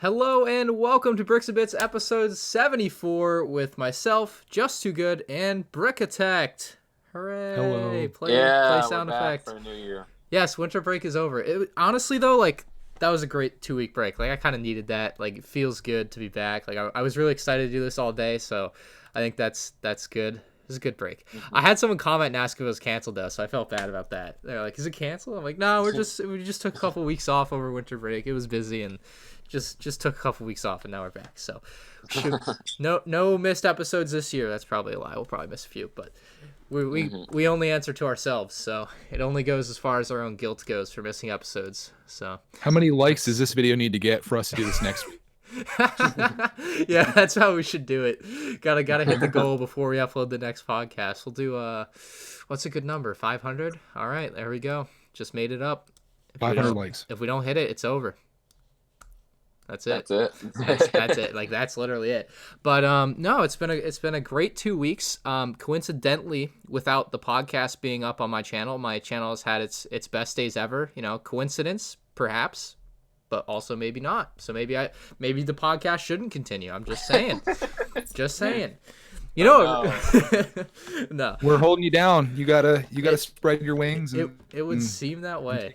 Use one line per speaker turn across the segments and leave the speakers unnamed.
Hello and welcome to Bricks and Bits episode 74 with myself, Just Too Good, and Brickitect. Hooray!
Hello.
Play
We're
sound
back
effect.
for a new year.
Yes, winter break is over. Honestly though, that was a great 2-week break. I kind of needed that. It feels good to be back. I was really excited to do this all day, so I think that's good. It was a good break. I had someone comment and ask if it was canceled though, so I felt bad about that. They're like, "Is it canceled?" I'm like, "No, we just took a couple weeks off over winter break. It was busy and just took a couple weeks off, and now we're back." So, no missed episodes this year. That's probably a lie. We'll probably miss a few, but we only answer to ourselves, so it only goes as far as our own guilt goes for missing episodes. So,
how many likes does this video need to get for us to do this next week?
Yeah, that's how we should do it. Gotta hit the goal before we upload the next podcast. We'll do what's a good number? 500. All right, there we go. Just made it up.
500 likes.
If we don't hit it, it's over. That's it. That's it. That's literally it. But no, it's been a great 2 weeks. Coincidentally, without the podcast being up on my channel has had its best days ever. Coincidence perhaps, but also maybe not. So maybe the podcast shouldn't continue. I'm just saying. No.
We're holding you down. You gotta spread your wings.
It would seem that way.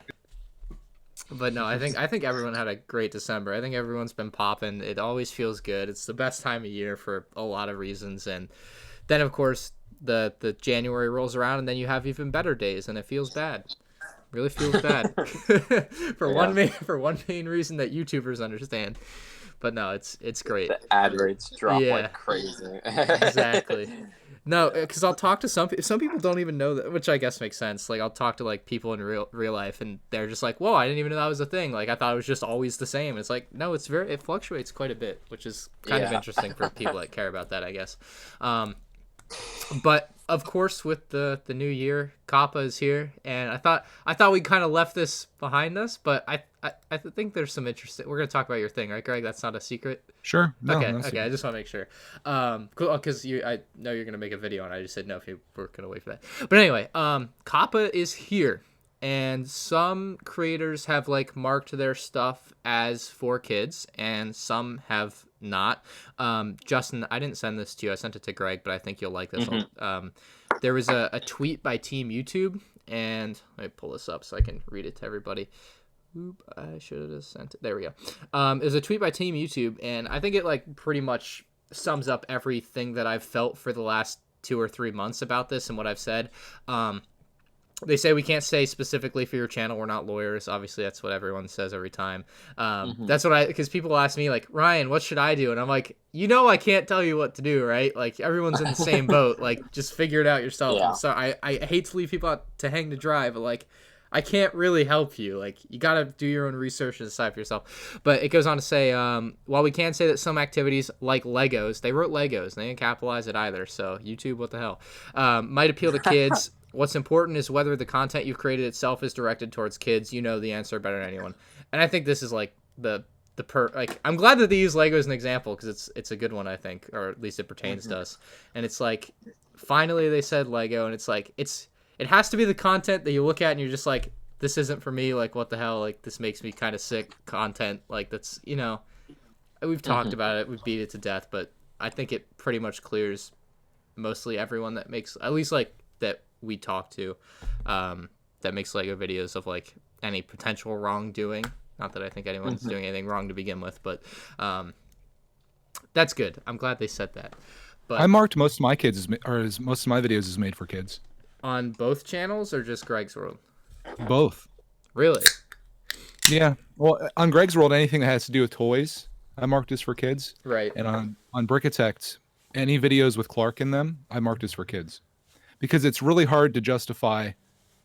But no, I think everyone had a great December. I think everyone's been popping. It always feels good. It's the best time of year for a lot of reasons. And then of course the January rolls around, and then you have even better days, and it feels bad. Really feels bad for one main reason that YouTubers understand. But no, it's great.
The ad rates drop like crazy.
Exactly. No, because I'll talk to some people don't even know that, which I guess makes sense. I'll talk to people in real life, and they're just like, "Whoa, I didn't even know that was a thing. I thought it was just always the same." It's like, no, it fluctuates quite a bit, which is kind of interesting for people that care about that, I guess. But of course, with the new year, Coppa is here, and I thought we kind of left this behind us, but I think there's some interesting. We're gonna talk about your thing, right, Greg? That's not a secret.
Sure. No,
okay. I just want to make sure. Cool, because I know you're gonna make a video, and I just said no if you were gonna wait for that. But anyway, Coppa is here, and some creators have marked their stuff as for kids, and some have not. Justin, I didn't send this to you. I sent it to Greg, but I think you'll like this. There was a tweet by Team YouTube, and let me pull this up so I can read it to everybody. Oop, I should have just sent it. There we go. It was a tweet by Team YouTube, and I think it pretty much sums up everything that I've felt for the last 2 or 3 months about this and what I've said. They say we can't say specifically for your channel. We're not lawyers. Obviously, that's what everyone says every time. That's what because people ask me Ryan, what should I do? And I'm like, I can't tell you what to do, right? Everyone's in the same boat. Just figure it out yourself.
Yeah.
So I hate to leave people out to hang to dry, but I can't really help you. You got to do your own research and decide for yourself. But it goes on to say, while we can say that some activities like Legos, they wrote Legos, they didn't capitalize it either. So YouTube, what the hell, might appeal to kids. What's important is whether the content you've created itself is directed towards kids. You know the answer better than anyone. And I think this is I'm glad that they use Lego as an example, because it's a good one, I think, or at least it pertains to us. And it's finally they said Lego, and it has to be the content that you look at and you're just like, this isn't for me. What the hell? This makes me kind of sick content. That's, we've talked about it. We've beat it to death, but I think it pretty much clears mostly everyone that makes, at least that we talk to, that makes Lego videos of any potential wrongdoing. Not that I think anyone's doing anything wrong to begin with, but that's good. I'm glad they said that. But
I marked most of my most of my videos as made for kids.
On both channels or just Greg's World?
Both.
Really?
Yeah. Well, on Greg's World, anything that has to do with toys, I marked as for kids.
Right.
And on Brickitect, any videos with Clark in them, I marked as for kids. Because it's really hard to justify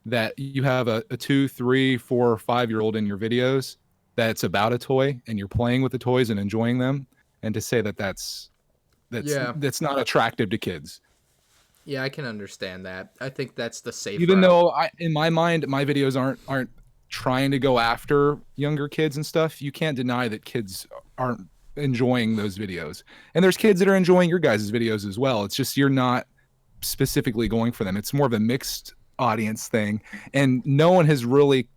that you have a 2, 3, 4, 5-year-old in your videos that's about a toy and you're playing with the toys and enjoying them, and to say that's not attractive to kids.
Yeah, I can understand that. I think that's the safe
Even
route.
though in my mind my videos aren't trying to go after younger kids and stuff, you can't deny that kids aren't enjoying those videos. And there's kids that are enjoying your guys' videos as well. It's just you're not specifically going for them. It's more of a mixed audience thing, and no one has really,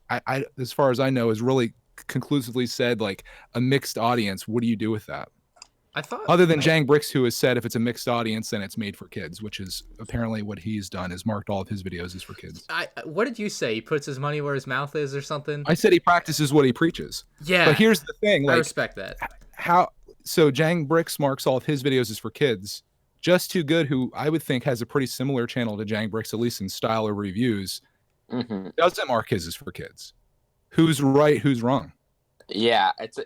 I as far as I know, has really conclusively said like a mixed audience, what do you do with that?
I thought,
Other than Jang Bricks, who has said if it's a mixed audience, then it's made for kids, which is apparently what he's done, is marked all of his videos as for kids.
What did you say? He puts his money where his mouth is or something?
I said he practices what he preaches.
Yeah.
But here's the thing. Like,
I respect that.
So Jang Bricks marks all of his videos as for kids. Just Too Good, who I would think has a pretty similar channel to Jang Bricks, at least in style or reviews, doesn't mark his as for kids. Who's right? Who's wrong?
Yeah, it's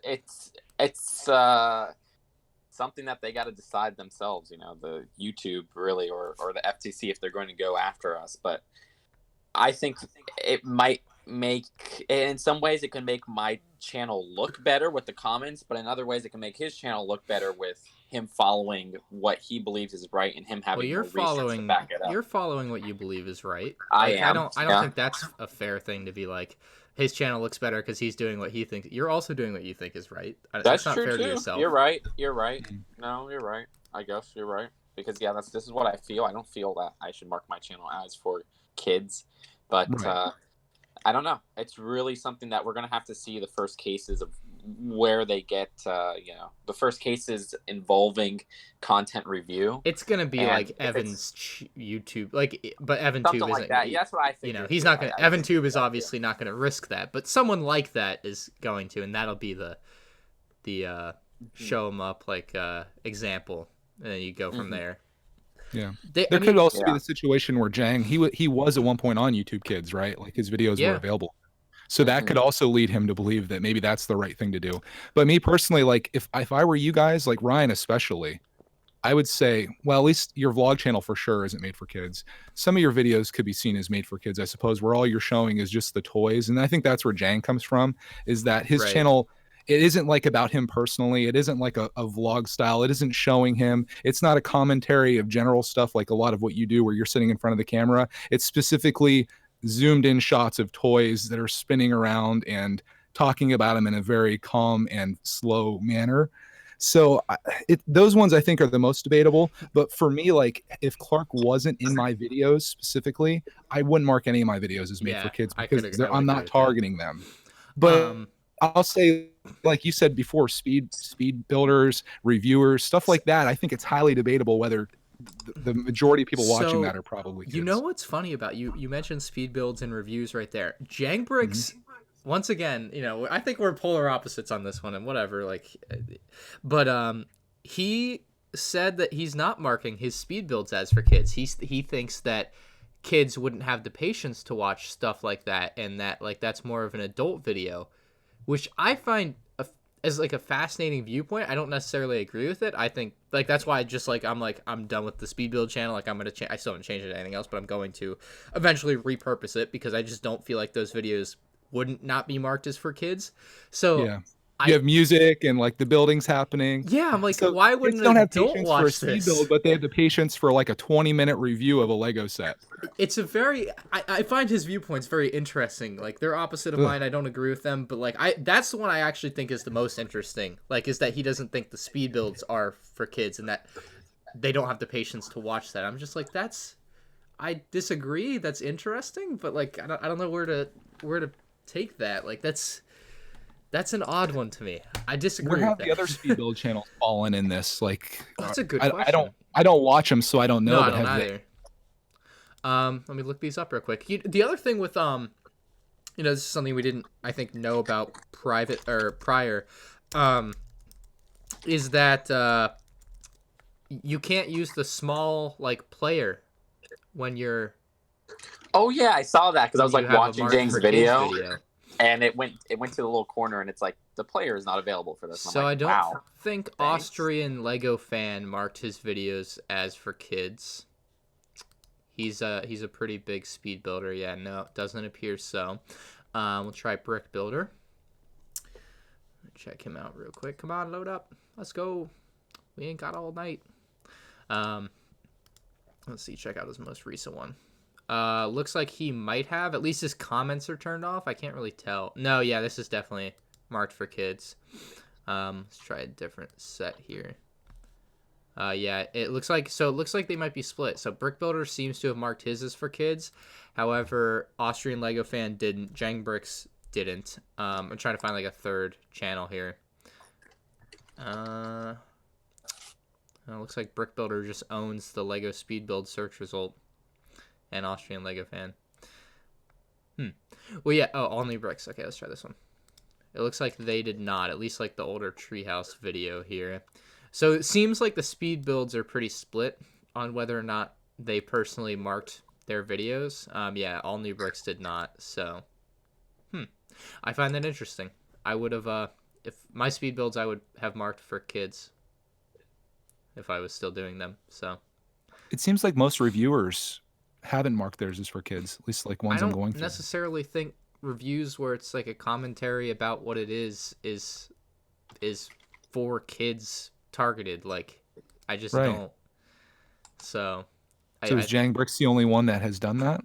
something that they got to decide themselves. You know, the YouTube really, or the FTC, if they're going to go after us. But I think it might make, in some ways, it can make my channel look better with the comments, but in other ways, it can make his channel look better with him following what he believes is right and him having more research to back it up.
You're following what you believe is right.
I am.
I don't think that's a fair thing to be like, his channel looks better because he's doing what he thinks. You're also doing what you think is right.
That's
not
true
fair
too.
to yourself.
You're right. No, you're right. I guess you're right. Because this is what I feel. I don't feel that I should mark my channel as for kids, but I don't know. It's really something that we're gonna have to see the first cases of where they get. The first cases involving content review.
It's gonna be like Evan's YouTube, but Evan
something
Tube
like
isn't.
that. Yeah, that's what I think.
You know, he's not gonna. Evan Tube is obviously not gonna risk that, but someone like that is going to, and that'll be the show him up example, and then you go from there.
Yeah, there could also be the situation where Jang he was at one point on YouTube Kids, right? Like his videos were available, so that could also lead him to believe that maybe that's the right thing to do. But me personally, like if I were you guys, like Ryan especially, I would say, well, at least your vlog channel for sure isn't made for kids. Some of your videos could be seen as made for kids, I suppose, where all you're showing is just the toys, and I think that's where Jang comes from, is that his channel. It isn't like about him personally. It isn't like a vlog style. It isn't showing him. It's not a commentary of general stuff like a lot of what you do where you're sitting in front of the camera. It's specifically zoomed in shots of toys that are spinning around and talking about them in a very calm and slow manner. So those ones I think are the most debatable. But for me, like if Clark wasn't in my videos specifically, I wouldn't mark any of my videos as made for kids because I'm not targeting them. But I'll say, like you said before, speed builders, reviewers, stuff like that. I think it's highly debatable whether the majority of people watching that are probably kids.
You know what's funny about you mentioned speed builds and reviews right there. Jang Bricks, once again, you know, I think we're polar opposites on this one and whatever. But he said that he's not marking his speed builds as for kids. He thinks that kids wouldn't have the patience to watch stuff like that, and that that's more of an adult video. Which I find as a fascinating viewpoint. I don't necessarily agree with it. I think that's why I'm done with the speed build channel. I'm gonna I still haven't changed it to anything else, but I'm going to eventually repurpose it because I just don't feel like those videos wouldn't not be marked as for kids. So
yeah. You have music and the buildings happening.
Yeah, I'm like, so why wouldn't
an
adult
have
watch
for a speed build, but they have the patience for a 20-minute review of a Lego set.
It's a very, I find his viewpoints very interesting. They're opposite of mine. I don't agree with them, but that's the one I actually think is the most interesting. Is that he doesn't think the speed builds are for kids and that they don't have the patience to watch that. I'm just I disagree. That's interesting, but I don't know where to take that. That's an odd one to me. I disagree.
Where have
with
the other speed build channels fallen in this?
That's a good question.
I don't watch them, so I don't know.
No, I don't either. Let me look these up real quick. The other thing with this is something we didn't, I think, know about prior, is that you can't use the small player when you're.
Oh yeah, I saw that because I was watching Jang's video. And it went to the little corner, and it's the player is not available for this.
So I don't think Austrian Lego fan marked his videos as for kids. He's a pretty big speed builder. Yeah, no, it doesn't appear so. We'll try Brick Builder. Check him out real quick. Come on, load up. Let's go. We ain't got all night. Let's see. Check out his most recent one. Looks like he might have. At least his comments are turned off. I can't really tell. No, yeah, this is definitely marked for kids. Let's try a different set here. Yeah, it looks like they might be split. So Brick Builder seems to have marked his as for kids. However, Austrian Lego fan didn't. Jang Bricks didn't. I'm trying to find like a third channel here. It looks like Brick Builder just owns the Lego Speed Build search result. And Austrian Lego fan. Well, yeah. Oh, all new bricks. Okay, let's try this one. It looks like they did not. At least like the older Treehouse video here. So it seems like the speed builds are pretty split on whether or not they personally marked their videos. Yeah, all new bricks did not. So, I find that interesting. I would have, if my speed builds, I would have marked for kids if I was still doing them. So,
It seems like most reviewers haven't marked theirs as for kids, at least like ones I'm going
I
through.
don't necessarily think reviews where it's like a commentary about what it is for kids targeted. Like, I just don't. So
is Jang Bricks the only one that has done that?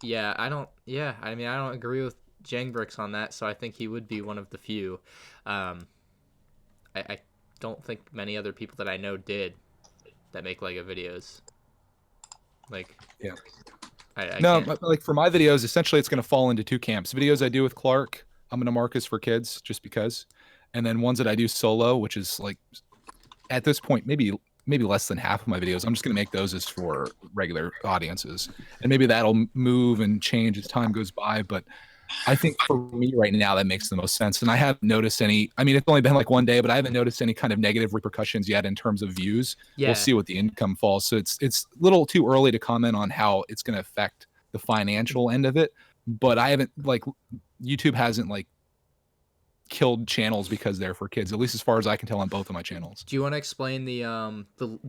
Yeah, I don't. Yeah, I mean, I don't agree with Jang Bricks on that. So I think he would be one of the few. I don't think many other people that I know did that make Lego videos. Like,
yeah.
I
no,
can't.
Like for my videos, essentially it's going to fall into two camps. Videos I do with Clark, I'm going to mark as for kids just because. And then ones that I do solo, which is like at this point, maybe less than half of my videos, I'm just going to make those as for regular audiences. And maybe that'll move and change as time goes by. But I think for me right now, that makes the most sense. And I haven't noticed any, I mean, it's only been like one day, but I haven't noticed any kind of negative repercussions yet in terms of views.
Yeah.
We'll see what the income falls. So it's a little too early to comment on how it's going to affect the financial end of it. But I haven't, like, YouTube hasn't like killed channels because they're for kids, at least as far as I can tell on both of my channels.
Do you want to explain the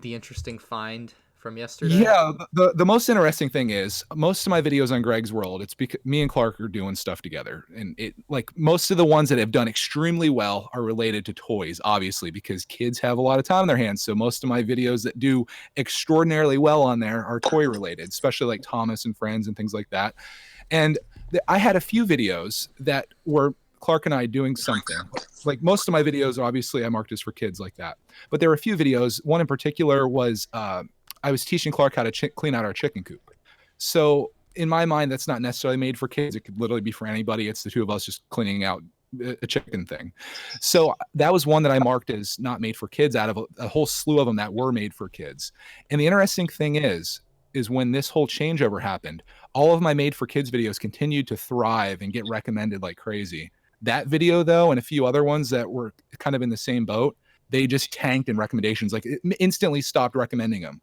interesting find from yesterday?
Yeah, the most interesting thing is most of my videos on Greg's World, it's because me and Clark are doing stuff together, and it like most of the ones that have done extremely well are related to toys, obviously, because kids have a lot of time on their hands. So most of my videos that do extraordinarily well on there are toy related, especially like Thomas and Friends and things like that. And I had a few videos that were Clark and I doing something. Like most of my videos, obviously, I marked as for kids like that. But there were a few videos. One in particular was I was teaching Clark how to clean out our chicken coop. So in my mind, that's not necessarily made for kids. It could literally be for anybody. It's the two of us just cleaning out a chicken thing. So that was one that I marked as not made for kids out of a whole slew of them that were made for kids. And the interesting thing is when this whole changeover happened, all of my made for kids videos continued to thrive and get recommended like crazy. That video, though, and a few other ones that were kind of in the same boat, they just tanked in recommendations. Like it instantly stopped recommending them.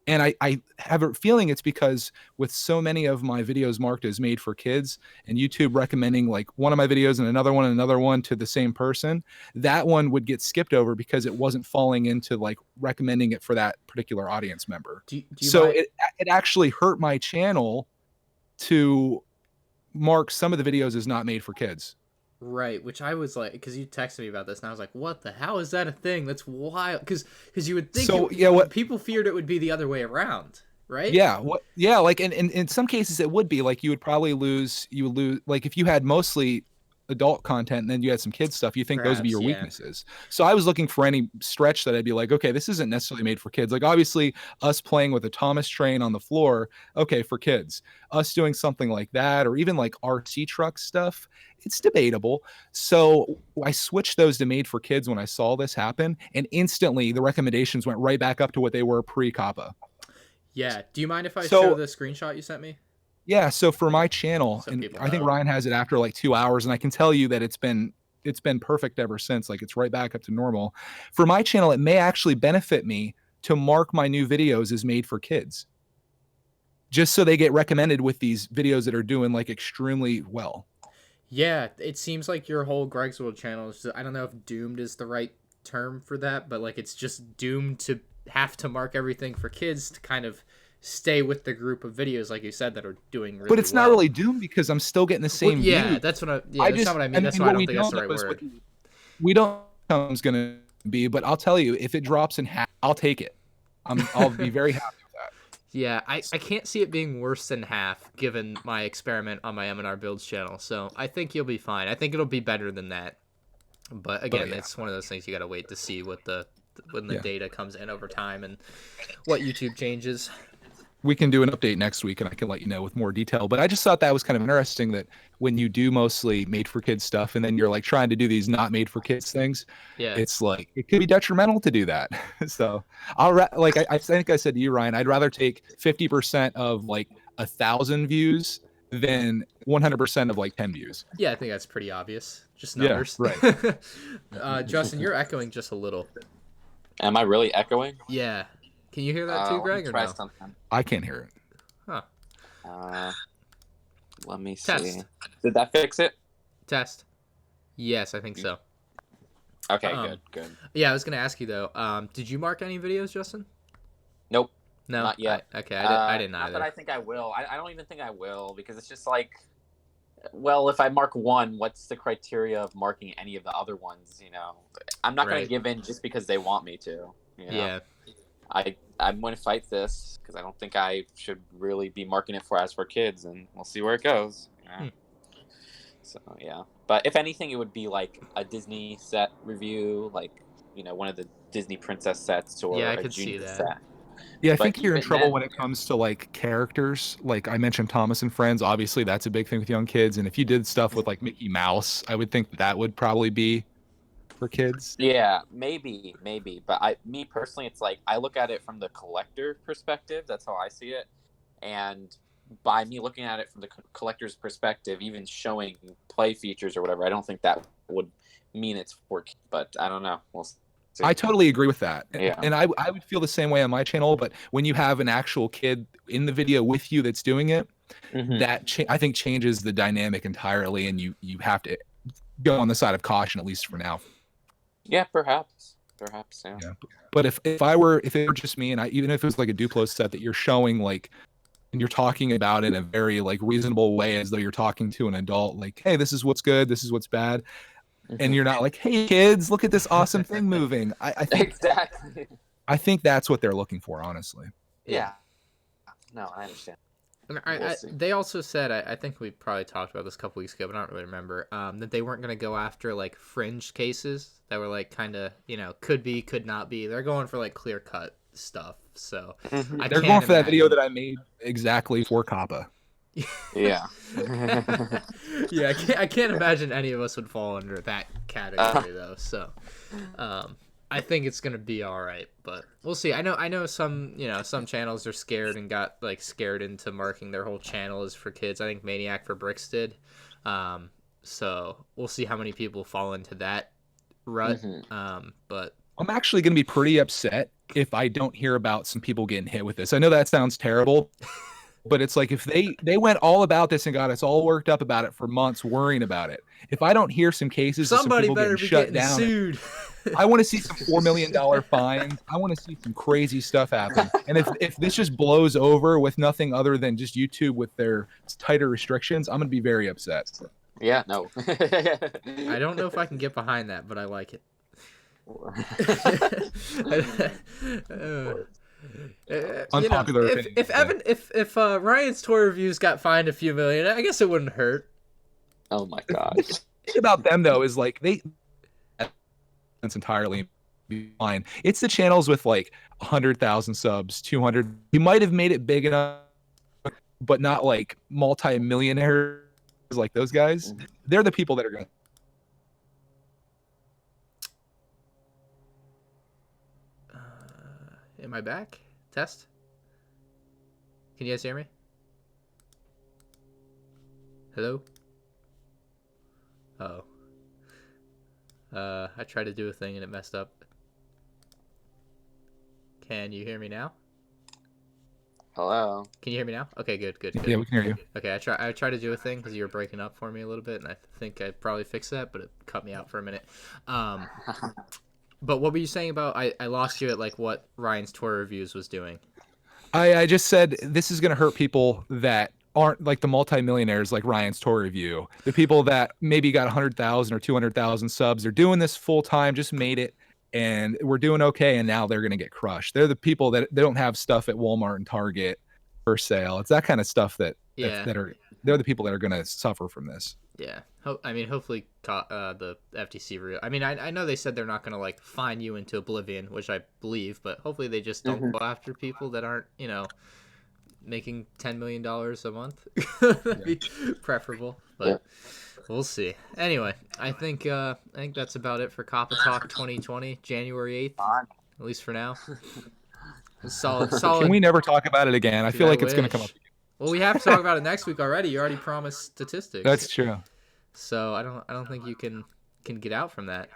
And I have a feeling it's because with so many of my videos marked as made for kids and YouTube recommending like one of my videos and another one to the same person, that one would get skipped over because it wasn't falling into like recommending it for that particular audience member. It actually hurt my channel to mark some of the videos as not made for kids.
Right, which I was like, because you texted me about this, and I was like, "What the hell is that a thing? That's wild." Because you would think, what people feared it would be the other way around, right?
Yeah, like in some cases it would be like you would lose like if you had mostly adult content and then you had some kids stuff, you think those would be your weaknesses. So I was looking for any stretch that I'd be like, okay, this isn't necessarily made for kids. Like obviously us playing with a Thomas train on the floor, okay, for kids. Us doing something like that, or even like RC truck stuff, it's debatable. So I switched those to made for kids when I saw this happen, and instantly the recommendations went right back up to what they were pre-Coppa.
Yeah. Do you mind if I show the screenshot you sent me?
Yeah, so for my channel, and I think Ryan has it after like 2 hours, and I can tell you that it's been perfect ever since. Like it's right back up to normal. For my channel, it may actually benefit me to mark my new videos as made for kids, just so they get recommended with these videos that are doing like extremely well.
Yeah, it seems like your whole Greg's World channel is I don't know if doomed is the right term for that, but like it's just doomed to have to mark everything for kids to kind of stay with the group of videos, like you said, that are doing really well.
But it's not really doomed because I'm still getting the same views.
That's what that's not what I mean. That's why I don't think that's the right word.
We don't know what it's going to be, but I'll tell you, if it drops in half, I'll take it. I'll be very happy with that.
Yeah, I can't see it being worse than half, given my experiment on my M&R Builds channel. So I think you'll be fine. I think it'll be better than that. But again, it's one of those things you got to wait to see what when the data comes in over time and what YouTube changes.
we can do an update next week and I can let you know with more detail. But I just thought that was kind of interesting that when you do mostly made for kids stuff and then you're like trying to do these not made for kids things,
Yeah.
it's like it could be detrimental to do that. So I think I said to you, Ryan, I'd rather take 50% of like 1,000 views than 100% of like 10 views.
Yeah, I think that's pretty obvious. Just
Yeah,
numbers.
right.
Justin, you're echoing just a little.
Am I really echoing?
Yeah. Can you hear that too, Greg, or
try
no?
something.
I can't hear it.
Huh. Let me see.
Test.
Did that fix it?
Test. Yes, I think so.
Okay, good.
Yeah, I was gonna ask you though. Did you mark any videos, Justin?
Nope.
No,
Not yet.
I didn't
not
either.
that I think I will. I don't even think I will because it's just like, well, if I mark one, what's the criteria of marking any of the other ones? I'm not going
Right.
to give in just because they want me to.
Yeah.
I'm going to fight this because I don't think I should really be marking it for as for kids, and we'll see where it goes. So yeah, but if anything, it would be like a Disney set review, like one of the Disney princess sets or
Yeah, I
a
could see
junior
that.
set.
Yeah, I
But
think you're in
even
trouble
then-
when it comes to like characters. Like I mentioned Thomas and Friends, obviously that's a big thing with young kids. And if you did stuff with like Mickey Mouse, I would think that would probably be for kids.
Yeah, maybe. But me personally, it's like I look at it from the collector perspective. That's how I see it. And by me looking at it from the collector's perspective, even showing play features or whatever, I don't think that would mean it's for kids. But I don't know. We'll see.
I totally agree with that.
Yeah.
And I would feel the same way on my channel. But when you have an actual kid in the video with you that's doing it, that I think changes the dynamic entirely. And you have to go on the side of caution, at least for now.
Yeah, perhaps. Yeah.
But if it were just me, and even if it was like a Duplo set that you're showing, like, and you're talking about it in a very like reasonable way, as though you're talking to an adult, like, hey, this is what's good, this is what's bad, and you're not like, hey kids, look at this awesome thing moving. I think
Exactly.
I think that's what they're looking for, honestly.
Yeah. No, I understand. We'll see.
They also said, I think we probably talked about this a couple weeks ago, but I don't really remember, that they weren't going to go after like fringe cases that were like kind of, could be, could not be. They're going for like clear cut stuff. So
They're going for that video that I made exactly for Coppa.
Yeah.
Yeah, I can't imagine any of us would fall under that category though. So I think it's gonna be all right, but we'll see. I know some some channels are scared and got like scared into marking their whole channel as for kids. I think Maniac for Bricks did. So we'll see how many people fall into that rut. But
I'm actually going to be pretty upset if I don't hear about some people getting hit with this. I know that sounds terrible, but it's like if they went all about this and got us all worked up about it for months, worrying about it. If I don't hear some cases,
somebody
of some people
better be
shut
getting
down,
sued.
I want to see some $4 million fines. I want to see some crazy stuff happen. And if this just blows over with nothing other than just YouTube with their tighter restrictions, I'm going to be very upset.
Yeah, no.
I don't know if I can get behind that, but I like it.
Unpopular opinion.
If Ryan's toy reviews got fined a few million, I guess it wouldn't hurt.
Oh my gosh.
The thing about them though is like that's entirely fine. It's the channels with like 100,000 subs, 200. You might have made it big enough, but not like multi-millionaires like those guys. They're the people that are gonna.
Am I back? Test? Can you guys hear me? Hello? Oh. I tried to do a thing and it messed up. Can you hear me now?
Hello.
Can you hear me now? Okay, good.
Yeah, we can hear you.
Okay, I tried to do a thing because you were breaking up for me a little bit, and I think I probably fixed that, but it cut me out for a minute. But what were you saying about I lost you at like what Ryan's toy reviews was doing?
I just said this is going to hurt people that aren't like the multimillionaires like Ryan's toy review. The people that maybe got 100,000 or 200,000 subs. They're doing this full time, just made it, and we're doing okay, and now they're going to get crushed. They're the people that they don't have stuff at Walmart and Target for sale. It's that kind of stuff they're the people that are going to suffer from this.
Yeah. I mean, hopefully the FTC I know they said they're not going to like fine you into oblivion, which I believe, but hopefully they just don't go after people that aren't, making $10 million a month. That'd be preferable, but we'll see. Anyway, I think that's about it for Coppa Talk 2020, January 8th, at least for now. Solid.
Can we never talk about it again? I feel like it's going to come up.
Well, we have to talk about it next week already. You already promised statistics.
That's true.
So I don't think you can get out from that.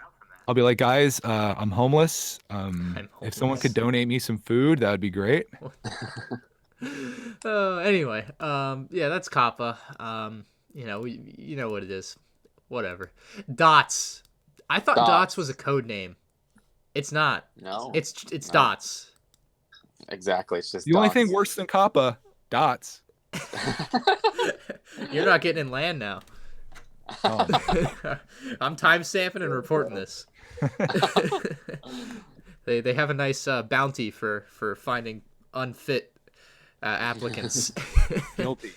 I'll be like, guys, I'm homeless. If someone could donate me some food, that would be great.
Anyway, yeah, that's Coppa. You know what it is. Whatever. Dots. I thought Dots was a code name. It's not.
No.
It's Dots.
Exactly. It's just
the only thing worse than Coppa, Dots.
You're not getting in land now.
Oh.
I'm time stamping and reporting this. They have a nice bounty for finding unfit applicants.
Guilty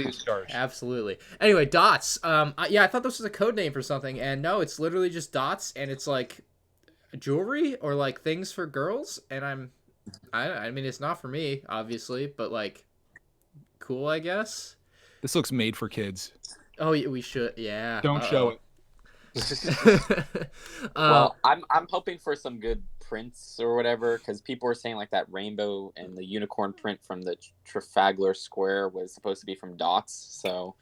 as charged.
Absolutely. Anyway, Dots. I thought this was a code name for something, and no, it's literally just Dots, and it's like jewelry or like things for girls. And I mean, it's not for me, obviously, but like, cool, I guess.
This looks made for kids.
Oh, we should. Yeah.
Don't show it.
Well, I'm hoping for some good prints or whatever, because people were saying like that rainbow and the unicorn print from the Trafalgar Square was supposed to be from Dots. So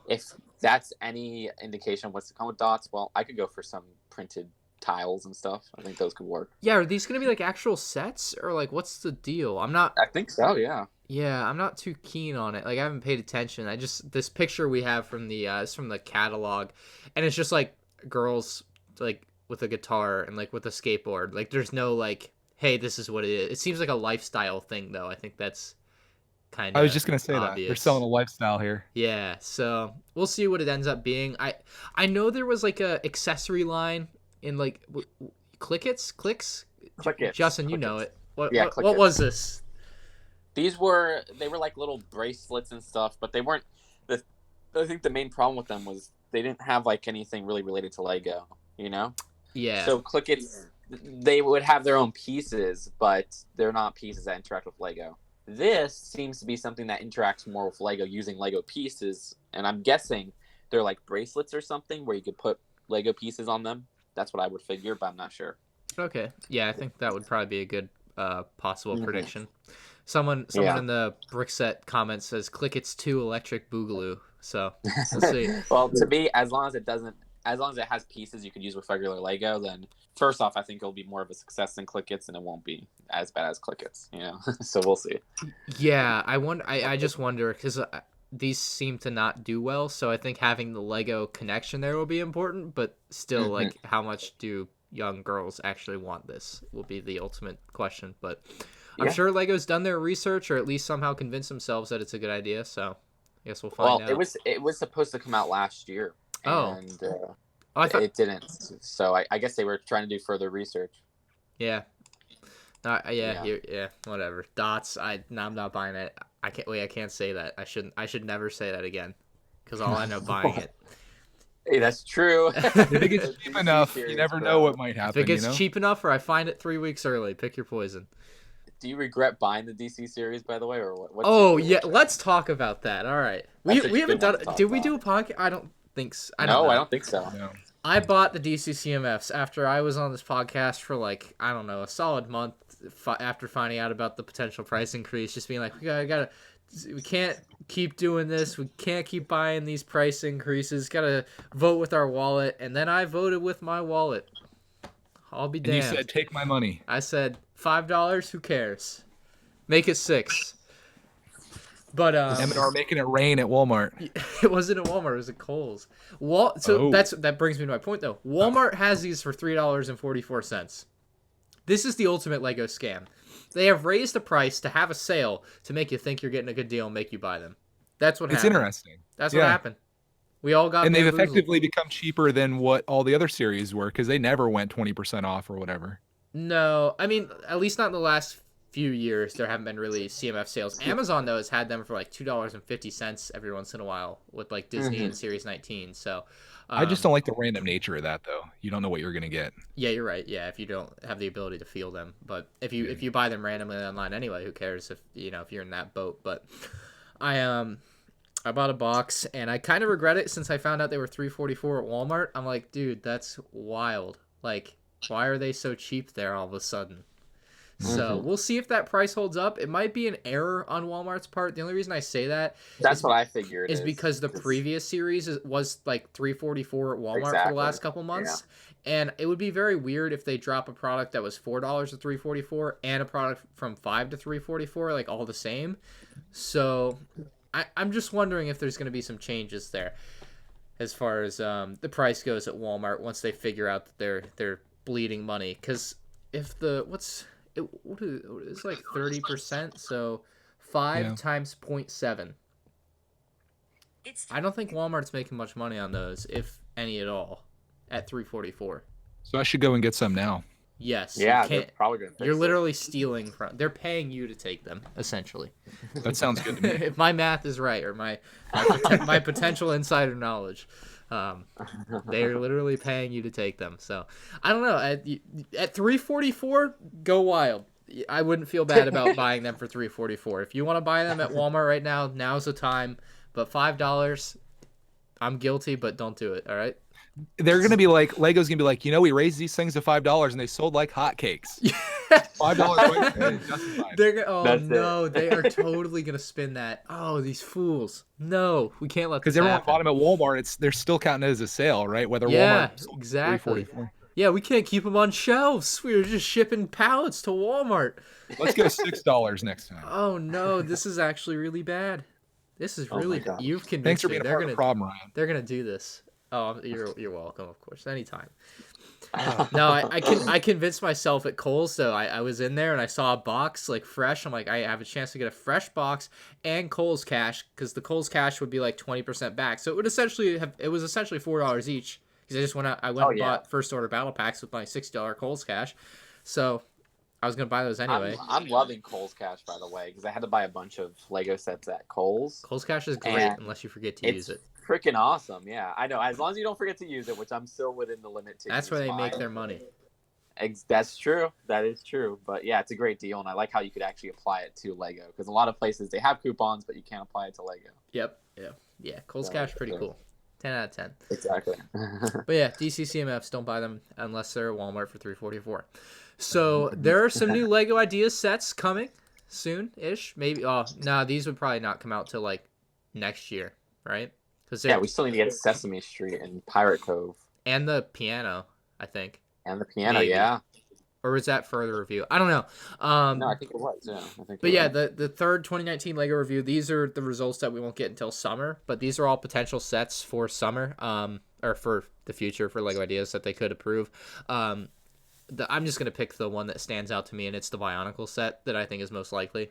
if that's any indication of what's to come with Dots, well, I could go for some printed tiles and stuff. I think those could work.
Yeah, are these gonna be like actual sets or like what's the deal?
I think so. Yeah.
Yeah, I'm not too keen on it. Like I haven't paid attention. This picture we have from it's from the catalog, and it's just like girls like with a guitar and like with a skateboard. Like there's no like, hey, this is what it is. It seems like a lifestyle thing though. I think that's kind of.
I was just gonna say
obvious.
that they're selling a lifestyle here.
Yeah, so we'll see what it ends up being. I know there was like a accessory line in like Clicks. Justin, you know it. What was this?
They were like little bracelets and stuff, but they weren't. I think the main problem with them was they didn't have like anything really related to Lego, you know?
Yeah.
So Clickets, they would have their own pieces, but they're not pieces that interact with Lego. This seems to be something that interacts more with Lego using Lego pieces, and I'm guessing they're like bracelets or something where you could put Lego pieces on them. That's what I would figure, but I'm not sure.
Okay. Yeah, I think that would probably be a good possible prediction. Someone in the Brickset comments says Clickets 2 Electric Boogaloo. So let's see.
Well, to me, as long as it has pieces you could use with regular Lego, then first off, I think it'll be more of a success than Clickets, and it won't be as bad as Clickets, you know. So we'll see.
Yeah, I just wonder because these seem to not do well, so I think having the Lego connection there will be important. But still, like, how much do young girls actually want this? Will be the ultimate question. But I'm sure Lego's done their research, or at least somehow convinced themselves that it's a good idea. So I guess we'll find out.
It was supposed to come out last year. And it didn't. So I guess they were trying to do further research.
Yeah. Whatever. Dots. I'm not buying it. I can't say that. I should never say that again, because I'll end up buying it.
Hey, that's true.
If it gets cheap enough, you never know what might happen.
If it gets cheap enough, or I find it 3 weeks early, pick your poison.
Do you regret buying the DC series, by the way, or what?
Let's talk about that. All right, we haven't done. Did we do a podcast? I don't think so. I don't
think so.
No.
I bought the DC CMFs after I was on this podcast for like, I don't know, a solid month after finding out about the potential price increase. Just being like, we can't keep doing this. We can't keep buying these price increases. Gotta vote with our wallet. And then I voted with my wallet. I'll be damned.
And you said, take my money.
I said, $5, who cares? Make it $6. But
M&R making it rain at Walmart.
It wasn't at Walmart, it was at Kohl's. That brings me to my point though. Walmart has these for $3.44. This is the ultimate Lego scam. They have raised the price to have a sale to make you think you're getting a good deal and make you buy them. That's what happened.
It's interesting.
That's what happened. We all got.
And they've effectively become cheaper than what all the other series were, because they never went 20% off or whatever.
No, I mean, at least not in the last few years there haven't been really CMF sales. Amazon though has had them for like $2.50 every once in a while with like Disney and Series 19. So
I just don't like the random nature of that though. You don't know what you're gonna get.
yeah, you're right. Yeah, if you don't have the ability to feel them, but if you buy them randomly online anyway, who cares if if you're in that boat? But I bought a box and I kind of regret it since I found out they were $344 at Walmart. I'm like, dude, that's wild. Like, why are they so cheap there all of a sudden? So we'll see if that price holds up. It might be an error on Walmart's part. The only reason I say
that's what I figured
is because the previous series was like $344 at Walmart for the last couple months. Yeah. And it would be very weird if they drop a product that was $4 to $344 and a product from $5 to $344, like all the same. So I'm just wondering if there's going to be some changes there as far as the price goes at Walmart once they figure out that they're bleeding money. Because if it's like 30%, so 5 times 0.7. I don't think Walmart's making much money on those, if any at all, at $344.
So I should go and get some now.
Yes.
Yeah, they're probably gonna.
You're literally stealing from. They're paying you to take them, essentially.
That sounds good to me.
If my math is right, or my potential insider knowledge. They're literally paying you to take them. So I don't know. At $344, go wild. I wouldn't feel bad about buying them for $344. If you want to buy them at Walmart right now, now's the time. But $5, I'm guilty, but don't do it. All right.
They're gonna be like, Lego's gonna be like, we raised these things to $5 and they sold like hotcakes. $5.
They are totally gonna spin that. Oh, these fools! No, we can't let.
Because everyone bought them at Walmart. They're still counting it as a sale, right? Whether Walmart
exactly. Yeah, we can't keep them on shelves. We were just shipping pallets to Walmart.
Let's go $6 next time.
Oh no, this is actually really bad. This is really you've convinced
Thanks for
me.
being a part of the problem, Ryan.
They're gonna do this. Oh, you're welcome, of course, anytime. No, I convinced myself at Kohl's though. I was in there and I saw a box like fresh. I'm like, I have a chance to get a fresh box and Kohl's Cash, because the Kohl's Cash would be like 20% back. So it was essentially $4 each, because I just went out. I went and bought first order battle packs with my $60 Kohl's Cash. So I was gonna buy those anyway.
I'm loving Kohl's Cash, by the way, because I had to buy a bunch of Lego sets at Kohl's.
Kohl's Cash is great unless you forget to use it.
Freaking awesome. Yeah, I know. As long as you don't forget to use it, which I'm still within the limit to.
That's where they make their money.
That's true. That is true. But yeah, it's a great deal, and I like how you could actually apply it to Lego, because a lot of places they have coupons, but you can't apply it to Lego.
Yep. Yeah. Kohl's Cash pretty cool. 10 out of 10.
Exactly.
But yeah, DC CMFs, don't buy them unless they're at Walmart for $344. So there are some new Lego Ideas sets coming soon-ish. Maybe. Oh, no, these would probably not come out till like next year, right?
Yeah, we still need to get Sesame Street and Pirate Cove.
And the piano, I think.
And the piano,
maybe.
Yeah.
Or was that further review? I don't know.
No, I think it was, yeah.
The third 2019 LEGO review, these are the results that we won't get until summer, but these are all potential sets for summer, or for the future for LEGO Ideas that they could approve. I'm just going to pick the one that stands out to me, and it's the Bionicle set that I think is most likely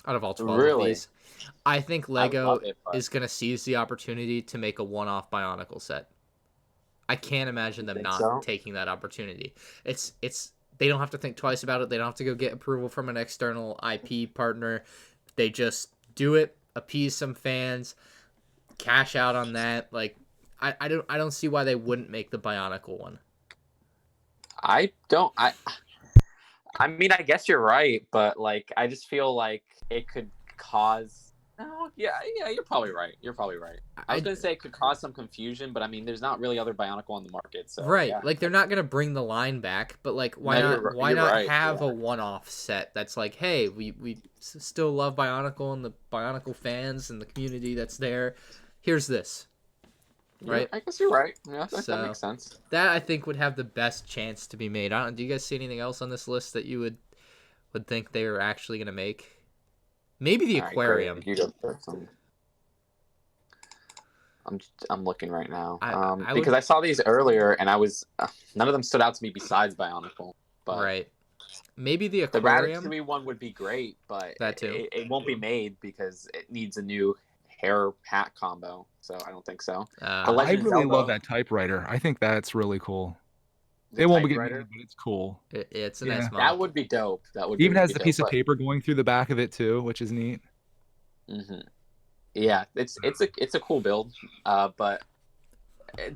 out of all 12 of these. I think LEGO is going to seize the opportunity to make a one-off Bionicle set. I can't imagine them not taking that opportunity. It's they don't have to think twice about it. They don't have to go get approval from an external IP partner. They just do it, appease some fans, cash out on that. Like I don't see why they wouldn't make the Bionicle one.
I mean, I guess you're right, but like I just feel like it could cause. No, yeah, you're probably right. I was gonna say it could cause some confusion, but I mean, there's not really other Bionicle on the market, so
right.
Yeah.
Like they're not gonna bring the line back, but like why not have a one-off set that's like, hey, we still love Bionicle and the Bionicle fans and the community that's there. Here's this. Right.
Yeah, I guess you're right. Yeah, that makes sense.
That I think would have the best chance to be made. Do you guys see anything else on this list that you would think they were actually gonna make? Maybe the aquarium.
I'm looking right now because I saw these earlier and I was none of them stood out to me besides Bionicle. But
right. Maybe the aquarium.
The Ratatouille one would be great, but
that too.
It won't be made because it needs a new hair hat combo. So I don't think so.
I really love that typewriter. I think that's really cool.
The
It won't be getting
typewriter.
made, but it's cool.
It's a
Yeah.
nice
That
mod.
would be dope. That would
It even
really
has
be
the
dope,
piece of
but-
paper going through the back of it too, which is neat.
Yeah, it's a cool build. But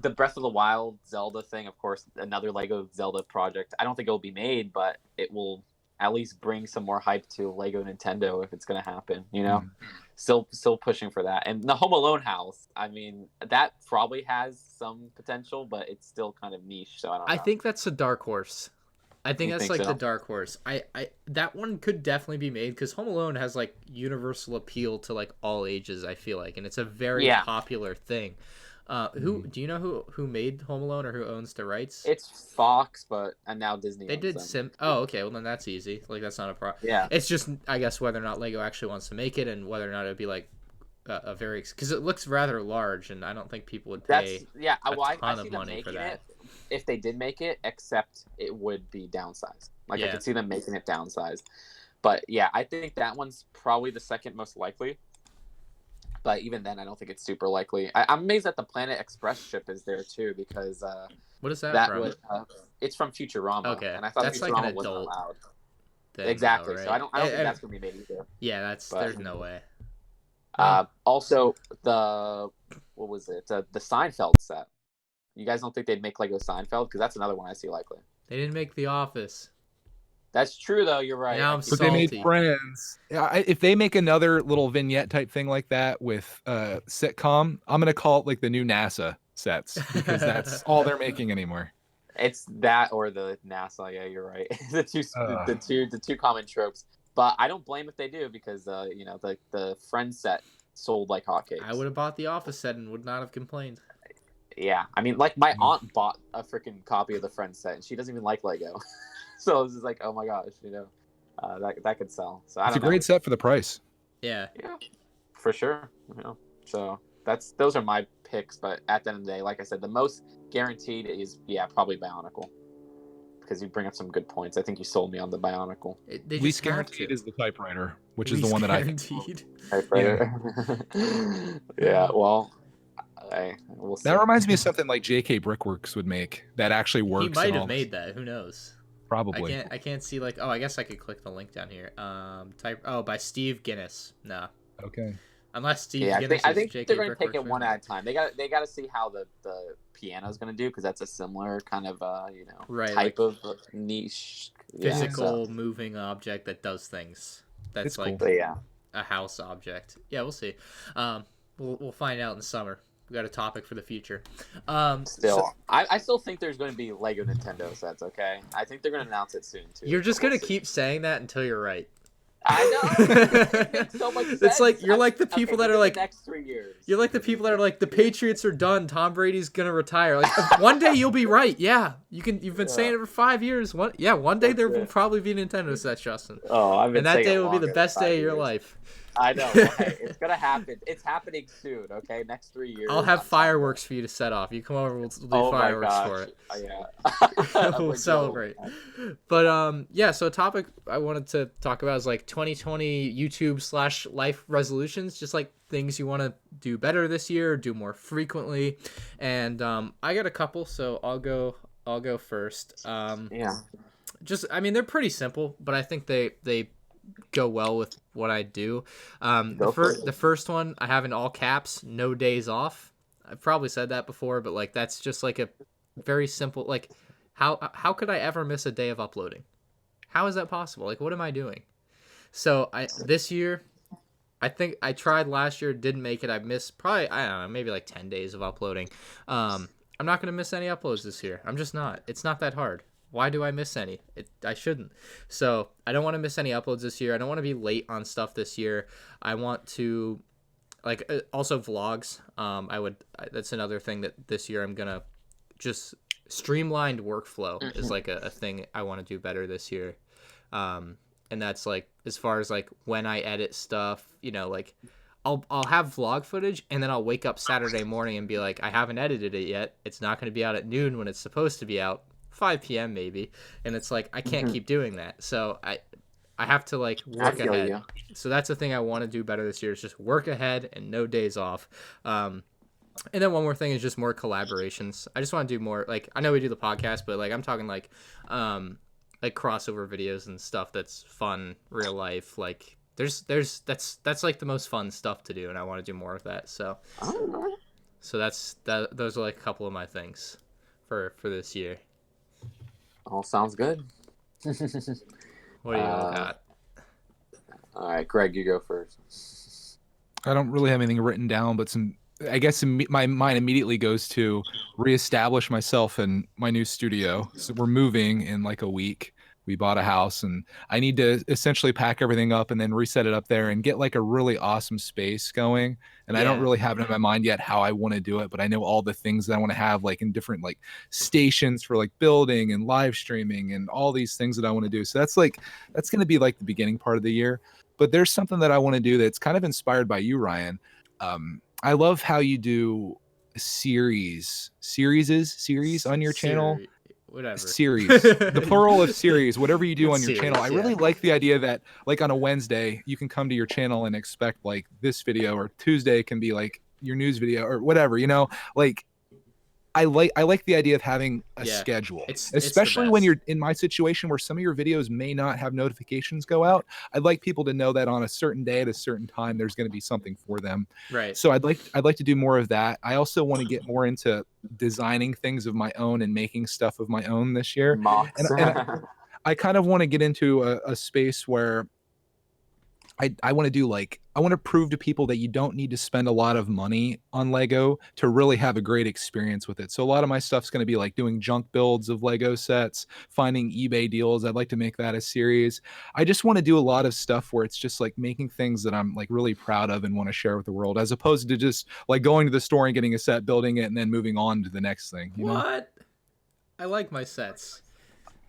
the Breath of the Wild Zelda thing, of course, another Lego Zelda project. I don't think it will be made, but it will at least bring some more hype to Lego Nintendo if it's going to happen. You know, still pushing for that. And the Home Alone house, I mean, that probably has some potential, but it's still kind of niche. So I don't know.
I think that's a dark horse. I think
You
that's
think
like
so?
the dark horse. I that one could definitely be made because Home Alone has like universal appeal to like all ages. I feel like, and it's a very
Yeah.
popular thing. Who do you know who made Home Alone or who owns the rights?
It's Fox, and now Disney.
They
owns
did
them.
Oh, okay. Well, then that's easy. Like that's not a problem.
Yeah.
It's just I guess whether or not Lego actually wants to make it and whether or not it'd be like a very because it looks rather large and I don't think people would pay.
That's yeah.
a
Well, I
ton
see
of
them
money for
making
that.
it if they did make it, except it would be downsized. Like I
Yeah.
could see them making it downsized. But yeah, I think that one's probably the second most likely. But even then, I don't think it's super likely. I'm amazed that the Planet Express ship is there too, because
What is that,
that
from?
was it's from Futurama.
Okay,
and I thought
that's
Futurama
like an
wasn't
adult
allowed.
thing,
Exactly.
though,
So I don't think
And-
that's gonna be made either.
Yeah, there's no way.
Also, what was it? The Seinfeld set. You guys don't think they'd make Lego Seinfeld? Because that's another one I see likely.
They didn't make The Office.
That's true, though. You're right.
Now I'm
But they made
Salty.
Friends. If they make another little vignette type thing like that with sitcom, I'm gonna call it like the new NASA sets because that's all they're making anymore.
It's that or the NASA. Yeah, you're right. the two common tropes. But I don't blame if they do because the Friends set sold like hotcakes.
I would have bought The Office set and would not have complained.
Yeah, I mean, like my aunt bought a freaking copy of the Friends set, and she doesn't even like Lego. So it's just like, oh my gosh, that could sell. So
It's a great set for the price.
Yeah.
Yeah, for sure. So those are my picks. But at the end of the day, like I said, the most guaranteed is probably Bionicle, because you bring up some good points. I think you sold me on the Bionicle.
They
Least
just have
guaranteed
to.
is the typewriter, which is the
Least
one that
guaranteed.
Yeah. Well, we'll see.
That reminds me of something like J.K. Brickworks would make that actually works.
He might
and
have
all.
made that. Who knows?
Probably.
I can't see like. Oh, I guess I could click the link down here. By Steve Guinness. No.
Okay.
Unless Steve
Yeah,
Guinness
I think
is J.K.
they're going to take it
Brickworks
one
member.
at a time. They got to see how the piano's going to do, because that's a similar kind of
Right,
type of niche
Physical moving object that does things. That's
It's
like
cool.
a house object. Yeah, we'll see. We'll find out in the summer. We got a topic for the future.
I still think there's going to be Lego Nintendo sets. Okay, I think they're going to announce it soon too.
You're just
We'll
gonna
see.
keep saying that until you're right.
I know. It makes so much sense.
It's like you're like the people that are like
the next 3 years.
you're like the people that are like the Patriots are done. Tom Brady's gonna retire. Like one day you'll be right. Yeah, you've been saying it for 5 years. One day there will probably be Nintendo sets, Justin.
Oh, I've been
And that
saying
day
it
will be the
longer
best
than 5
day of your
years.
life.
I know. Well, hey, it's gonna happen. It's happening soon. Okay, next 3 years.
I'll have fireworks for you to set off. You come over, we'll do fireworks for it.
Yeah.
We'll celebrate. But yeah, so a topic I wanted to talk about is like 2020 YouTube / life resolutions, just like things you want to do better this year, do more frequently. And I got a couple, so I'll go first.
Yeah.
I mean, they're pretty simple, but I think they go well with what I do. The first one I have in all caps, no days off. I've probably said that before, but like that's just like a very simple, like how could I ever miss a day of uploading? How is that possible? Like, what am I doing? So this year, I think I tried last year, didn't make it. I missed probably, I don't know, maybe like 10 days of uploading. I'm not going to miss any uploads this year. I'm just not. It's not that hard. Why do I miss any? I shouldn't. So I don't want to miss any uploads this year. I don't want to be late on stuff this year. I want to, like, also vlogs. That's another thing that this year I'm going to streamlined workflow is like a thing I want to do better this year. And that's like, as far as like when I edit stuff, like I'll have vlog footage and then I'll wake up Saturday morning and be like, I haven't edited it yet. It's not going to be out at noon when it's supposed to be out. 5 p.m. maybe, and it's like I can't keep doing that, so I have to like work ahead. So that's the thing I want to do better this year, is just work ahead and no days off. And then one more thing is just more collaborations. I just want to do more, like, I know we do the podcast, but like I'm talking like crossover videos and stuff that's fun, real life. Like that's like the most fun stuff to do, and I want to do more of that. So those are like a couple of my things for this year.
All sounds good.
What do you all got?
All right, Greg, you go first.
I don't really have anything written down, but I guess my mind immediately goes to reestablish myself in my new studio. So we're moving in like a week. We bought a house, and I need to essentially pack everything up and then reset it up there and get like a really awesome space going. And I don't really have it in my mind yet how I want to do it, but I know all the things that I want to have like in different like stations for like building and live streaming and all these things that I want to do. So that's going to be like the beginning part of the year. But there's something that I want to do that's kind of inspired by you, Ryan. I love how you do series on your channel.
Whatever.
Series. The plural of series, whatever you do on your channel. I really like the idea that like on a Wednesday, you can come to your channel and expect like this video, or Tuesday can be like your news video or whatever, like I like the idea of having a schedule, especially when you're in my situation where some of your videos may not have notifications go out. I'd like people to know that on a certain day at a certain time, there's going to be something for them.
Right.
So I'd like to do more of that. I also want to get more into designing things of my own and making stuff of my own this year. And I kind of want to get into a space where I want to do I want to prove to people that you don't need to spend a lot of money on Lego to really have a great experience with it. So a lot of my stuff's going to be like doing junk builds of Lego sets, finding eBay deals. I'd like to make that a series. I just want to do a lot of stuff where it's just like making things that I'm like really proud of and want to share with the world, as opposed to just like going to the store and getting a set, building it, and then moving on to the next thing. You know?
I like my sets.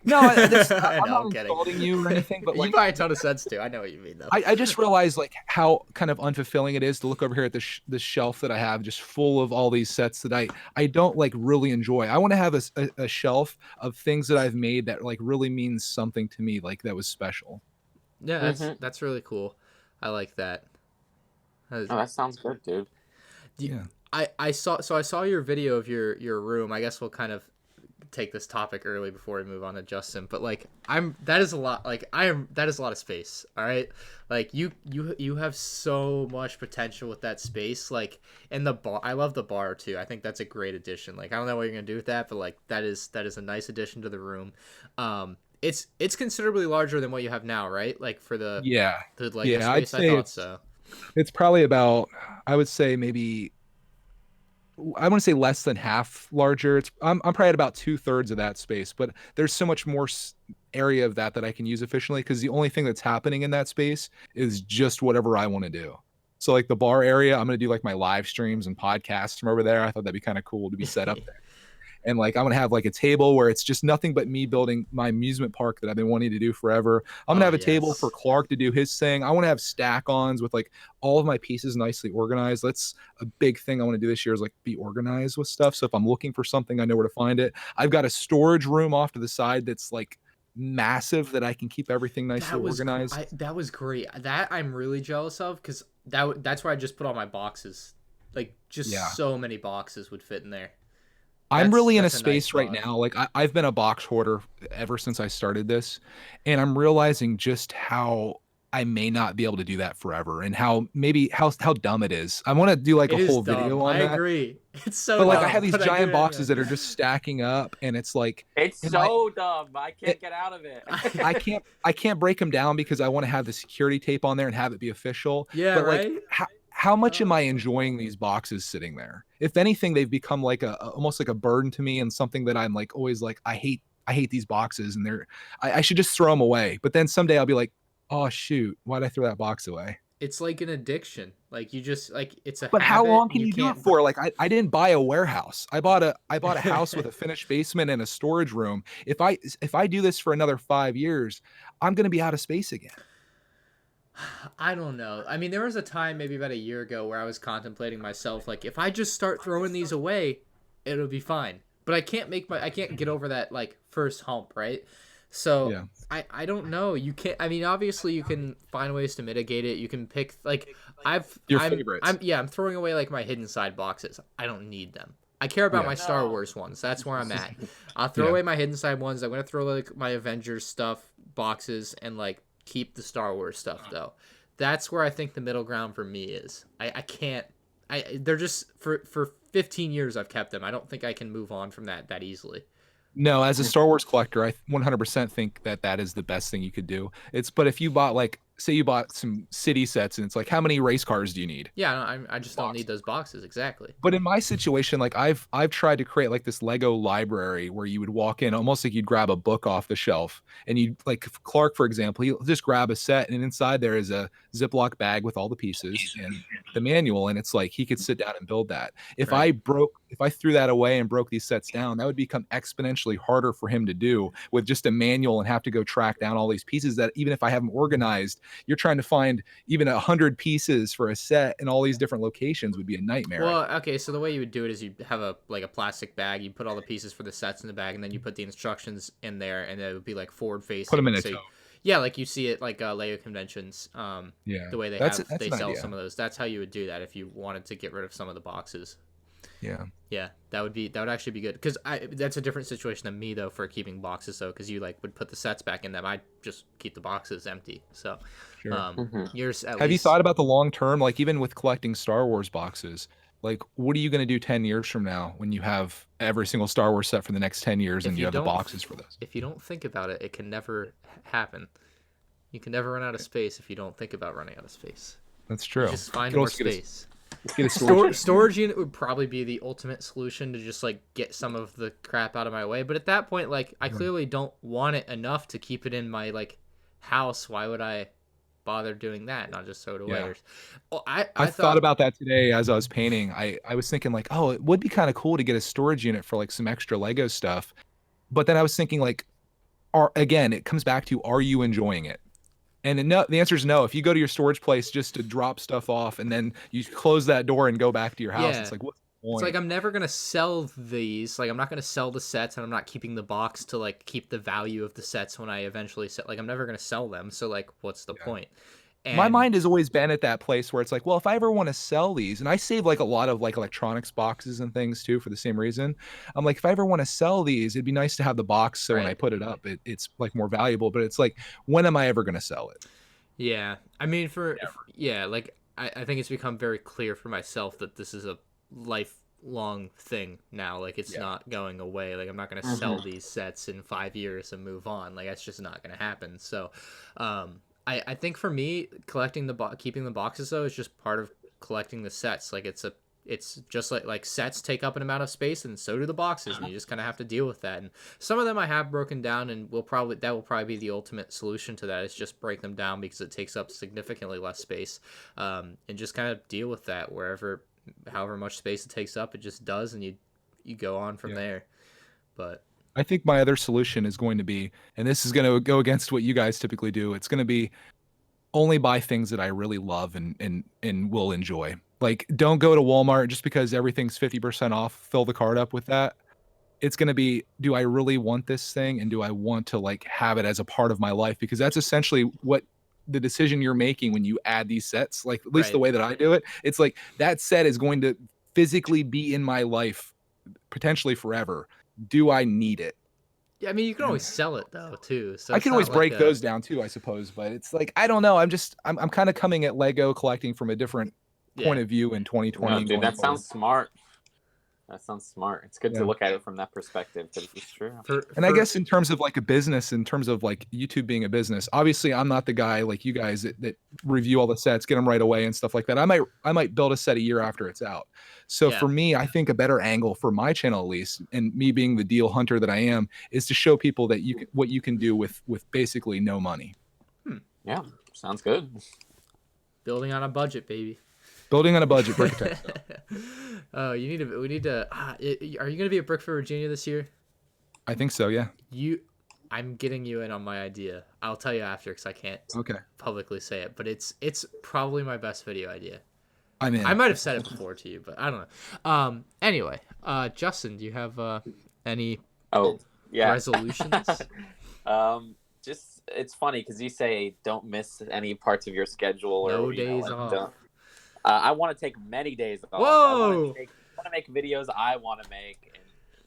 No,
I know,
I'm not
I'm kidding.
insulting you or anything, but like
you buy a ton of sets too. I know what you mean, though.
I just realized like how kind of unfulfilling it is to look over here at this shelf that I have, just full of all these sets that I don't like really enjoy. I want to have a shelf of things that I've made that like really means something to me, like that was special.
Yeah, that's really cool. I like that.
That sounds good, dude.
Yeah. I saw your video of your room. I guess we'll kind of take this topic early before we move on to Justin, but like that is a lot of space. All right, like you have so much potential with that space. Like, and the bar, I love the bar too. I think that's a great addition. Like, I don't know what you're gonna do with that, but like that is a nice addition to the room. It's considerably larger than what you have now, right? Like for the space,
I'd say
I thought so.
It's probably about, I would say maybe, I want to say less than half larger. I'm probably at about 2/3 of that space, but there's so much more area of that I can use efficiently, because the only thing that's happening in that space is just whatever I want to do. So like the bar area, I'm going to do like my live streams and podcasts from over there. I thought that'd be kind of cool to be set up there. And like, I'm going to have like a table where it's just nothing but me building my amusement park that I've been wanting to do forever. I'm going to have a table for Clark to do his thing. I want to have stack-ons with like all of my pieces nicely organized. That's a big thing I want to do this year, is like be organized with stuff. So if I'm looking for something, I know where to find it. I've got a storage room off to the side that's like massive, that I can keep everything nicely organized.
That was great. That I'm really jealous of, because that's where I just put all my boxes. Like, just so many boxes would fit in there.
I'm really in a space right now. Like I've been a box hoarder ever since I started this, and I'm realizing just how I may not be able to do that forever, and how dumb it is. I want to do like a whole video on that.
I agree. It's so
dumb. But like
dumb,
I have these giant boxes that are just stacking up, and it's like
dumb. I can't get out of it.
I can't break them down because I want to have the security tape on there and have it be official.
Yeah,
but
right.
Like how much am I enjoying these boxes sitting there? If anything, they've become like almost like a burden to me, and something that I'm like always like, I hate these boxes, and I should just throw them away. But then someday I'll be like, oh shoot, why'd I throw that box away?
It's like an addiction. Like you just like, it's a
But
habit.
How long can you do it for? Like I didn't buy a warehouse. I bought a house with a finished basement and a storage room. If I do this for another 5 years, I'm gonna be out of space again.
I don't know. I mean, there was a time maybe about a year ago where I was contemplating myself, like, if I just start throwing these away, it'll be fine. But I can't get over that like first hump, right? So
Yeah.
I don't know. You can't. I mean, obviously you can find ways to mitigate it. You can pick like
Your
I'm
favorites.
I'm throwing away like my hidden side boxes. I don't need them. I care about
Yeah.
my Star
No.
Wars ones. That's where I'm at. I'll throw
Yeah.
away my hidden side ones. I'm gonna throw like my Avengers stuff boxes and like keep the Star Wars stuff though. That's where I think the middle ground for me is. I can't. They're just for 15 years I've kept them. I don't think I can move on from that easily.
No, as a Star Wars collector, I 100% think that that is the best thing you could do. But if you bought like, say you bought some city sets and it's like, how many race cars do you need?
Yeah, I just don't need those boxes exactly.
But in my situation, like I've tried to create like this Lego library where you would walk in almost like you'd grab a book off the shelf, and you like Clark, for example, he'll just grab a set, and inside there is a Ziploc bag with all the pieces and the manual, and it's like he could sit down and build that. If I threw that away and broke these sets down, that would become exponentially harder for him to do with just a manual and have to go track down all these pieces that even if I have them organized, you're trying to find even 100 pieces for a set in all these different locations would be a nightmare.
Well, okay, so the way you would do it is you have a plastic bag, you put all the pieces for the sets in the bag, and then you put the instructions in there, and it would be like forward facing.
Put them in a
so
tote.
yeah, like you see it like Lego conventions.
Yeah,
the way they
that's
they
an
sell
idea.
some of those. That's how you would do that if you wanted to get rid of some of the boxes.
Yeah.
Yeah, that would actually be good because that's a different situation than me though for keeping boxes though because you like would put the sets back in them. I just keep the boxes empty. So,
Sure.
yours at
Have you
least.
thought about the long term, like even with collecting Star Wars boxes? Like, what are you going to do 10 years from now when you have every single Star Wars set for the next 10 years and you have the boxes for those?
If you don't think about it, it can never happen. You can never run out of space if you don't think about running out of space.
That's true.
You just find
You could
more
also
space.
get a storage.
Storage unit would probably be the ultimate solution to just like get some of the crap out of my way. But at that point, like I clearly don't want it enough to keep it in my like house. Why would I bother doing that? Not just throw it away.
Yeah.
Well,
I thought about that today as I was painting. I was thinking like, oh, it would be kind of cool to get a storage unit for like some extra Lego stuff. But then I was thinking like, again, it comes back to, are you enjoying it? And no, the answer is no. If you go to your storage place just to drop stuff off and then you close that door and go back to your house,
Yeah.
it's like, what's the point?
It's like I'm never gonna sell these. Like I'm not gonna sell the sets, and I'm not keeping the box to like keep the value of the sets when I eventually sell. Like I'm never gonna sell them. So like, what's the point?
My
And
mind has always been at that place where it's like, well, if I ever want to sell these, and I save like a lot of like electronics boxes and things too for the same reason. I'm like, if I ever want to sell these, it'd be nice to have the box so when I
Right.
put it up, it's like more valuable. But it's like, when am I ever going to sell it?
yeah, I mean, like I think it's become very clear for myself that this is a lifelong thing now. Like it's not going away. Like I'm not gonna sell these sets in 5 years and move on. Like that's just not gonna happen. So, I think for me, collecting keeping the boxes though is just part of collecting the sets. Like it's just like sets take up an amount of space and so do the boxes, and you just kind of have to deal with that. And some of them I have broken down, and will probably be the ultimate solution to that is just break them down because it takes up significantly less space, and just kind of deal with that however much space it takes up, it just does, and you go on from there. But
I think my other solution is going to be, and this is going to go against what you guys typically do, it's going to be only buy things that I really love and will enjoy. Like, don't go to Walmart just because everything's 50% off. Fill the cart up with that. It's going to be, do I really want this thing? And do I want to like have it as a part of my life? Because that's essentially what the decision you're making when you add these sets, like at least the way that I do it, it's like that set is going to physically be in my life potentially forever. Do I need it?
yeah, I mean, you can always sell it though too. So
I
it's
can
not
always
like
break those down too, I suppose, but it's like, I don't know. I'm kind of coming at Lego collecting from a different point of view in 2020.
No, dude, that sounds smart. That sounds smart. It's good to look at it from that perspective, but it's true.
And I guess in terms of like a business, in terms of like YouTube being a business, obviously I'm not the guy like you guys that review all the sets, get them right away and stuff like that. I might build a set a year after it's out. So for me, I think a better angle for my channel, at least, and me being the deal hunter that I am, is to show people that what you can do with basically no money.
Yeah, sounds good.
Building on a budget, baby.
Building on a budget, brick attack.
Oh, we need to. Are you gonna be at Brick for Virginia this year?
I think so. Yeah.
I'm getting you in on my idea. I'll tell you after because I can't publicly say it, but it's probably my best video idea.
I'm in.
I might have said it before to you, but I don't know. Anyway, Justin, do you have any resolutions?
Just it's funny because you say don't miss any parts of your schedule, or
No
you know,
days
like,
off.
don't. I want to take many days off.
Whoa!
I want to make videos I want to make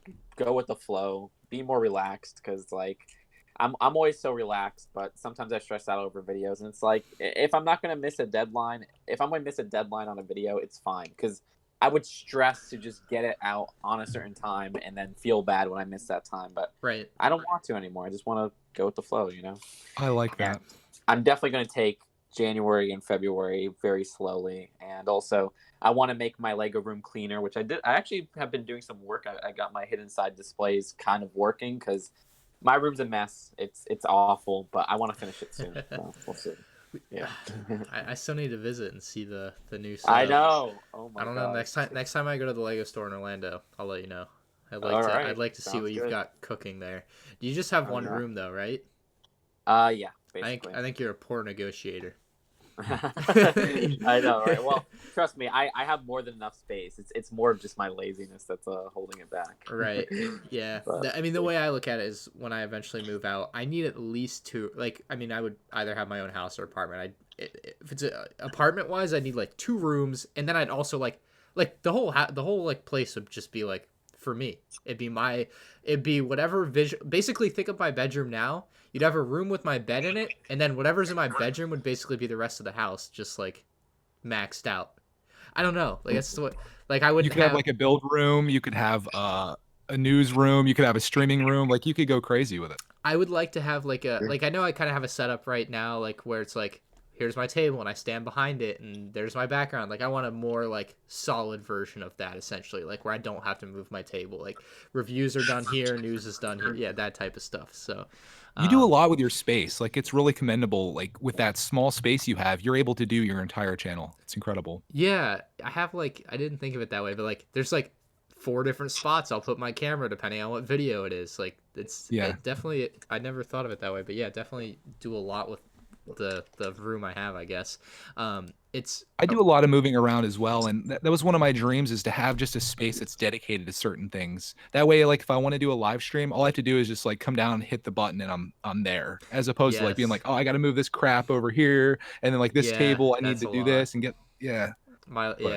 and go with the flow. Be more relaxed because like I'm always so relaxed, but sometimes I stress out over videos, and it's like if I'm not gonna miss a deadline, if I'm gonna miss a deadline on a video, it's fine because I would stress to just get it out on a certain time and then feel bad when I miss that time. But
Right.
I don't want to anymore. I just want to go with the flow, you know.
I like that.
I'm definitely going to take January and February very slowly, and also I want to make my Lego room cleaner, which I did. I actually have been doing some work. I got my hidden side displays kind of working because my room's a mess. It's awful, but I want to finish it soon. So we'll see. Yeah,
I still need to visit and see the new stuff.
I know. Oh my
I don't
God.
know. Next time I go to the Lego store in Orlando, I'll let you know.
All right.
I'd like to see
Sounds
what you've
good.
got cooking there. You just have one
yeah.
room though, right?
Yeah, basically.
I think you're a poor negotiator.
I know, right? Well, trust me, I have more than enough space. It's more of just my laziness that's holding it back.
Right. Yeah.
But,
I mean, the way I look at it is when I eventually move out, I need at least two. Like, I mean, I would either have my own house or apartment. If it's apartment wise, I need like 2 rooms, and then I'd also like the whole like place would just be like for me. It'd be whatever vision. Basically, think of my bedroom now. You'd have a room with my bed in it, and then whatever's in my bedroom would basically be the rest of the house, just like maxed out. I don't know. Like that's what. Like I wouldn't.
You could have like a build room. You could have a news room. You could have a streaming room. Like you could go crazy with it.
I would like to have like I know I kind of have a setup right now, like where it's like here's my table and I stand behind it and there's my background. Like I want a more like solid version of that essentially, like where I don't have to move my table. Like reviews are done here, news is done here. Yeah, that type of stuff. So
you do a lot with your space. Like it's really commendable. Like with that small space you have, you're able to do your entire channel. It's incredible.
Yeah, I have like I didn't think of it that way, but like there's like 4 different spots I'll put my camera depending on what video it is. Like it definitely I never thought of it that way, but yeah, definitely do a lot with the room I have, I guess. I
do a lot of moving around as well, and that was one of my dreams, is to have just a space that's dedicated to certain things. That way, like if I want to do a live stream, all I have to do is just like come down, hit the button, and I'm there. As opposed to like being like, oh, I got to move this crap over here, and then like this table, I need to do this and get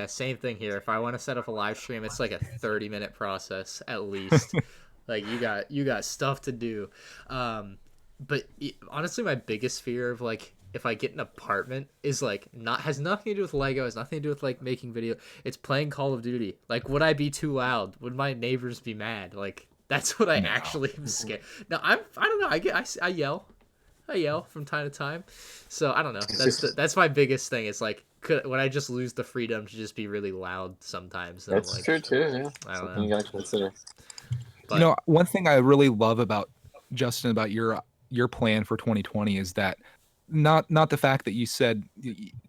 same thing here. If I want to set up a live stream, it's like a 30-minute process at least. Like you got stuff to do. But honestly, my biggest fear of like if I get an apartment is like has nothing to do with Lego, has nothing to do with like making video. It's playing Call of Duty. Like, would I be too loud? Would my neighbors be mad? Like, that's what I actually am scared. No, I don't know. I yell from time to time. So I don't know. That's my biggest thing. It's like would I just lose the freedom to just be really loud sometimes?
That's
like,
true too. Yeah,
I don't
something
know.
you gotta consider.
But,
you know, one thing I really love about Justin, about your plan for 2020 is that not the fact that you said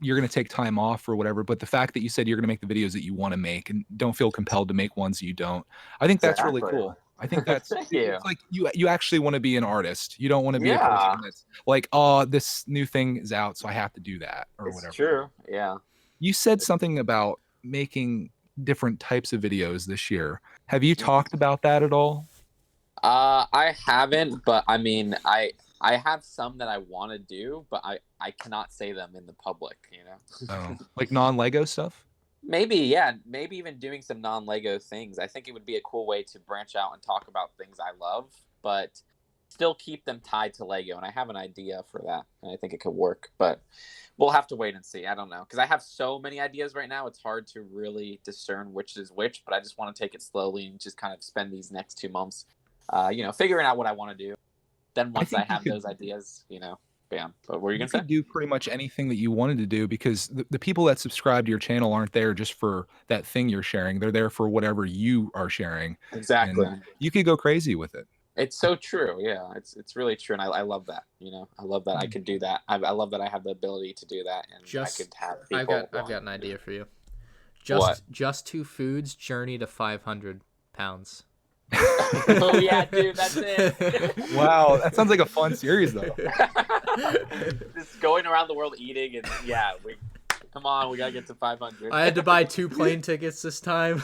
you're going to take time off or whatever, but the fact that you said you're going to make the videos that you want to make and don't feel compelled to make ones you don't. I think that's really cool. I think that's it's like you actually want to be an artist. You don't want to be a person that's like, oh, this new thing is out, so I have to do that or whatever.
True. Yeah.
You said something about making different types of videos this year. Have you talked about that at all?
I haven't, but I mean, I have some that I want to do, but I cannot say them in the public, you know?
Oh, like non-Lego stuff?
Maybe, yeah. Maybe even doing some non-Lego things. I think it would be a cool way to branch out and talk about things I love, but still keep them tied to Lego. And I have an idea for that, and I think it could work, but we'll have to wait and see. I don't know, because I have so many ideas right now. It's hard to really discern which is which, but I just want to take it slowly and just kind of spend these next 2 months figuring out what I want to do. Then once I have those ideas, bam. But what were you going to say?
You could do pretty much anything that you wanted to do, because the people that subscribe to your channel aren't there just for that thing you're sharing. They're there for whatever you are sharing.
Exactly.
And you could go crazy with it.
It's so true. Yeah, it's really true. And I love that. I love that I could do that. I love that I have the ability to do that. And I could have people.
I've got an idea for you. Just Two Foods journey to 500 pounds.
Oh yeah, dude, that's it.
Wow, that sounds like a fun series though.
Just going around the world eating, and Come on, we gotta get to 500.
I had to buy 2 plane tickets this time.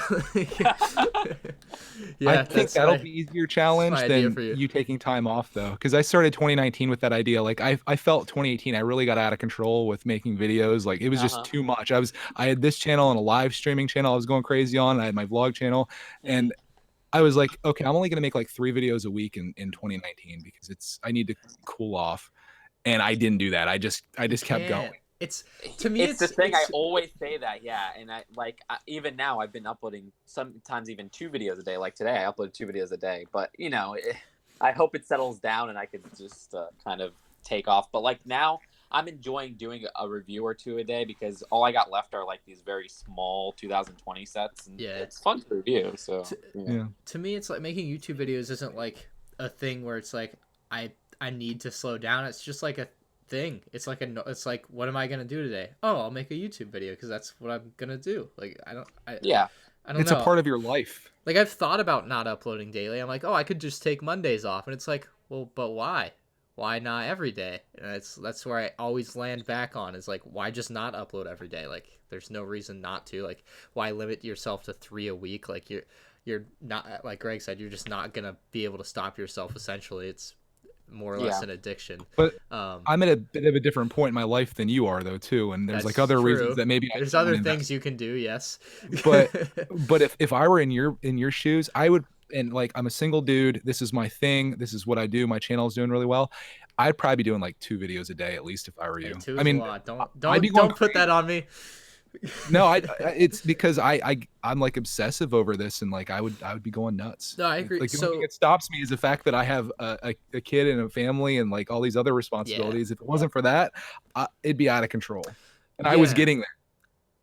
I think that'll be easier challenge
my idea
than
for you.
you taking time off though, because I started 2019 with that idea. Like I felt 2018 I really got out of control with making videos. Like it was just too much. I had this channel and a live streaming channel I was going crazy on. I had my vlog channel, and I was like, okay, I'm only gonna make like 3 videos a week in 2019 because I need to cool off, and I didn't do that. I just kept going.
It's to me,
it's the thing. I always say that, yeah. And even now, I've been uploading sometimes even 2 videos a day. Like today, I uploaded 2 videos a day. But you know, I hope it settles down and I could just kind of take off. But like now, I'm enjoying doing a review or 2 a day because all I got left are like these very small 2020 sets. And it's fun to review. So
to me, it's like making YouTube videos isn't like a thing where it's like I need to slow down. It's just like a thing. It's like what am I gonna do today? Oh, I'll make a YouTube video because that's what I'm gonna do. Like I don't know.
It's a part of your life.
Like I've thought about not uploading daily. I'm like, oh, I could just take Mondays off, and it's like, well, but why not every day? And that's where I always land back on is like, why just not upload every day? Like there's no reason not to. Like why limit yourself to 3 a week? Like you're not, like Greg said, you're just not gonna be able to stop yourself. Essentially, it's more or less an addiction.
But I'm at a bit of a different point in my life than you are though too, and there's like other reasons that maybe
there's other things you can do. Yes.
but if I were in your shoes, I would, and like I'm a single dude, this is my thing, this is what I do, my channel is doing really well, I'd probably be doing like 2 videos a day at least if I were you.
I mean, don't put that on me.
No, it's because I'm like obsessive over this, and like I would be going nuts.
No, I agree.
Like the only thing that stops me is the fact that I have a kid and a family and like all these other responsibilities. If it wasn't for that, it'd be out of control. And I was getting there.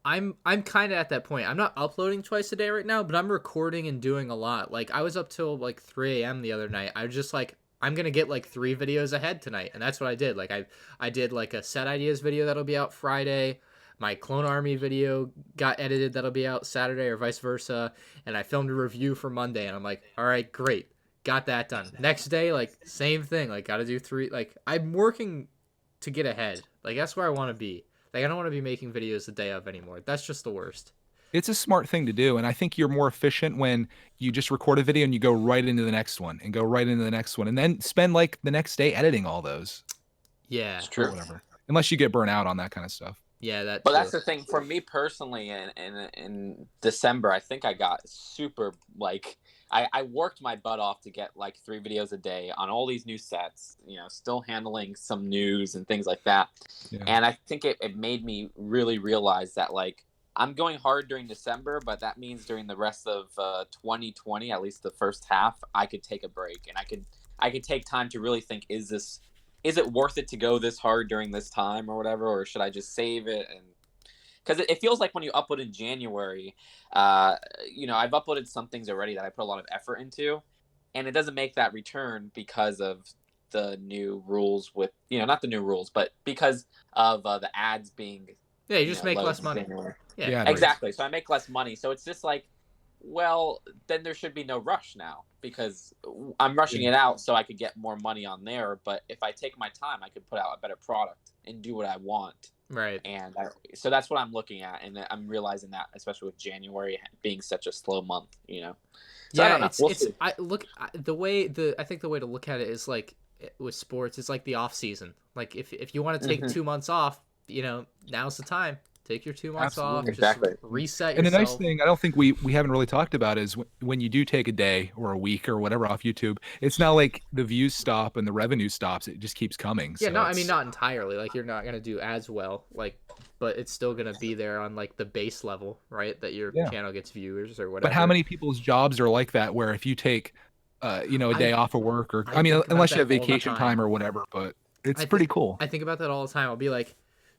I'm kind of at that point. I'm not uploading twice a day right now, but I'm recording and doing a lot. Like I was up till like 3 a.m. the other night. I was just like, I'm gonna get like 3 videos ahead tonight, and that's what I did. Like I did like a set ideas video that'll be out Friday. My Clone Army video got edited. That'll be out Saturday or vice versa. And I filmed a review for Monday. And I'm like, all right, great. Got that done. Next day, like, same thing. Like, got to do 3. Like, I'm working to get ahead. Like, that's where I want to be. Like, I don't want to be making videos the day of anymore. That's just the worst.
It's a smart thing to do. And I think you're more efficient when you just record a video and you go right into the next one and go right into the next one. And then spend, like, the next day editing all those.
Yeah.
It's true.
Whatever. Unless you get burnt out on that kind of stuff.
Yeah,
but that's the thing for me personally. In December, I think I got super like I worked my butt off to get like 3 videos a day on all these new sets. You know, still handling some news and things like that. Yeah. And I think it made me really realize that like I'm going hard during December, but that means during the rest of 2020, at least the first half, I could take a break and I could take time to really think: is it worth it to go this hard during this time or whatever, or should I just save it? And because it feels like when you upload in January, you know, I've uploaded some things already that I put a lot of effort into, and it doesn't make that return because of the new rules with, you know, not the new rules, but because of the ads being.
Yeah, you just make less money.
Yeah, exactly. So I make less money. So it's just like, well, then there should be no rush now because I'm rushing it out so I could get more money on there. But if I take my time, I could put out a better product and do what I want.
Right.
And so that's what I'm looking at. And I'm realizing that, especially with January being such a slow month, you know? So
yeah,
I don't know.
I think the way to look at it is like with sports, it's like the off season. Like if you want to take 2 months off, you know, now's the time. Take your 2 months off.
Exactly.
Just reset yourself.
And the nice thing, I don't think we haven't really talked about is when you do take a day or a week or whatever off YouTube, it's not like the views stop and the revenue stops. It just keeps coming.
Yeah, so I mean, not entirely. Like you're not going to do as well, like, but it's still going to be there on like the base level, right? That your channel gets viewers or whatever.
But how many people's jobs are like that where if you take, you know, a day off of work or, I mean, unless you have vacation time or whatever, but it's pretty cool.
I think about that all the time. I'll be like,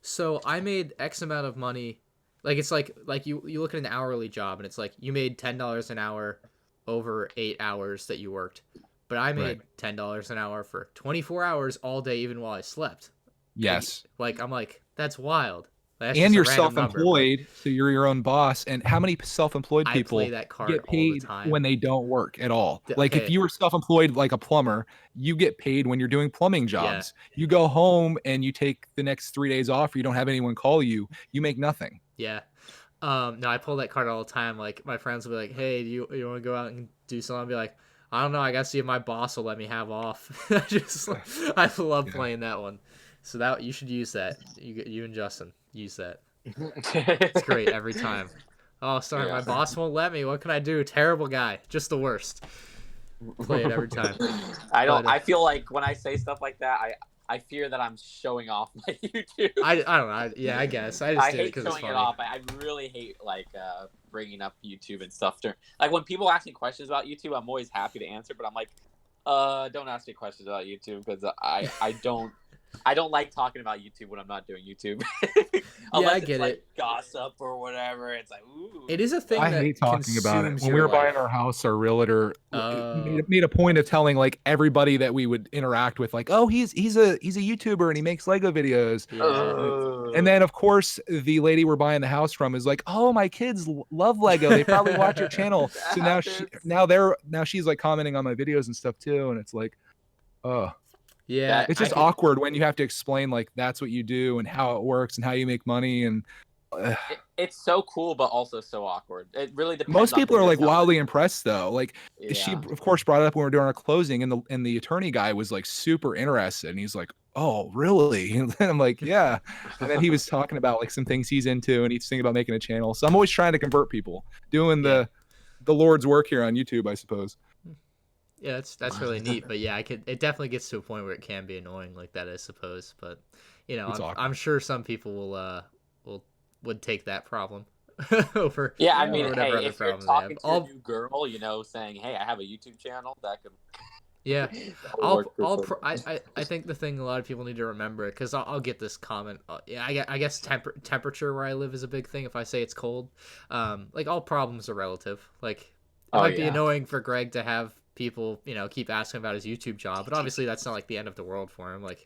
so I made X amount of money. Like it's like you look at an hourly job and it's like you made $10 an hour over 8 hours that you worked, but I made $10 an hour for 24 hours all day, even while I slept.
Yes.
Like I'm like, that's wild. That's
And
just a
you're
random number, but
self-employed, so you're your own boss. And how many self-employed
I play
people
that card
get
all the
paid
time.
when they don't work at all? Like if
Okay,
you were self-employed like a plumber, you get paid when you're doing plumbing
yeah,
jobs. You go home and you take the next 3 days off, or you don't have anyone call you, you make nothing.
yeah. No, I pull that card all the time. Like my friends will be like, "Hey, do you want to go out and do something?" I'll be like, "I don't know. I gotta see if my boss will let me have off." I love
Yeah.
playing that one. So that you should use that. You and Justin use that. It's great every time. Oh, sorry, my
Yeah.
boss won't let me. What can I do? Terrible guy, just the worst. Play it every time.
I don't.
But,
I feel like when I say stuff like that, I fear that I'm showing off my YouTube.
I don't know. Yeah, I guess I just
I
did it
hate
because it's
showing it
funny.
off. I really hate like bringing up YouTube and stuff. Like when people ask me questions about YouTube, I'm always happy to answer, but I'm like, don't ask me questions about YouTube because I don't like talking about YouTube when I'm not doing YouTube.
Yeah, I
it's
get
like
it.
gossip or whatever. It's like, ooh.
It is a thing
I
that
hate talking about it.
consumes
When
your
we were
life.
buying our house, our realtor
Oh.
made a point of telling like everybody that we would interact with, like, oh, he's a YouTuber and he makes Lego videos.
Yeah.
And then of course the lady we're buying the house from is like, oh, my kids love Lego. They probably watch your channel. So now she's like commenting on my videos and stuff too. And it's like, oh.
Yeah,
It's
I
just
could-
awkward when you have to explain like that's what you do and how it works and how you make money. And
It's so cool, but also so awkward. It really depends.
most
on
people
who
are
you're
like
telling.
wildly impressed though. Like she
Yeah.
of course brought it up when we were doing our closing, and the attorney guy was like super interested, and he's like, oh really? And then I'm like, yeah. And then he was talking about like some things he's into, and he's thinking about making a channel. So I'm always trying to convert people, doing the Lord's work here on YouTube, I suppose.
Yeah, that's really neat. But yeah, it definitely gets to a point where it can be annoying like that, I suppose. But you know,
It's awkward.
I'm sure some people would take that problem over.
Yeah, I
over
mean,
whatever
hey,
other
if you're
problem they have.
talking to your new girl, you know, saying, "Hey, I have a YouTube channel," that could.
Yeah,
that'll work for some.
I think the thing a lot of people need to remember, because I'll get this comment. Yeah, I guess temperature where I live is a big thing. If I say it's cold, like all problems are relative. Like it might be annoying for Greg to have people, you know, keep asking about his YouTube job, but obviously that's not like the end of the world for him. Like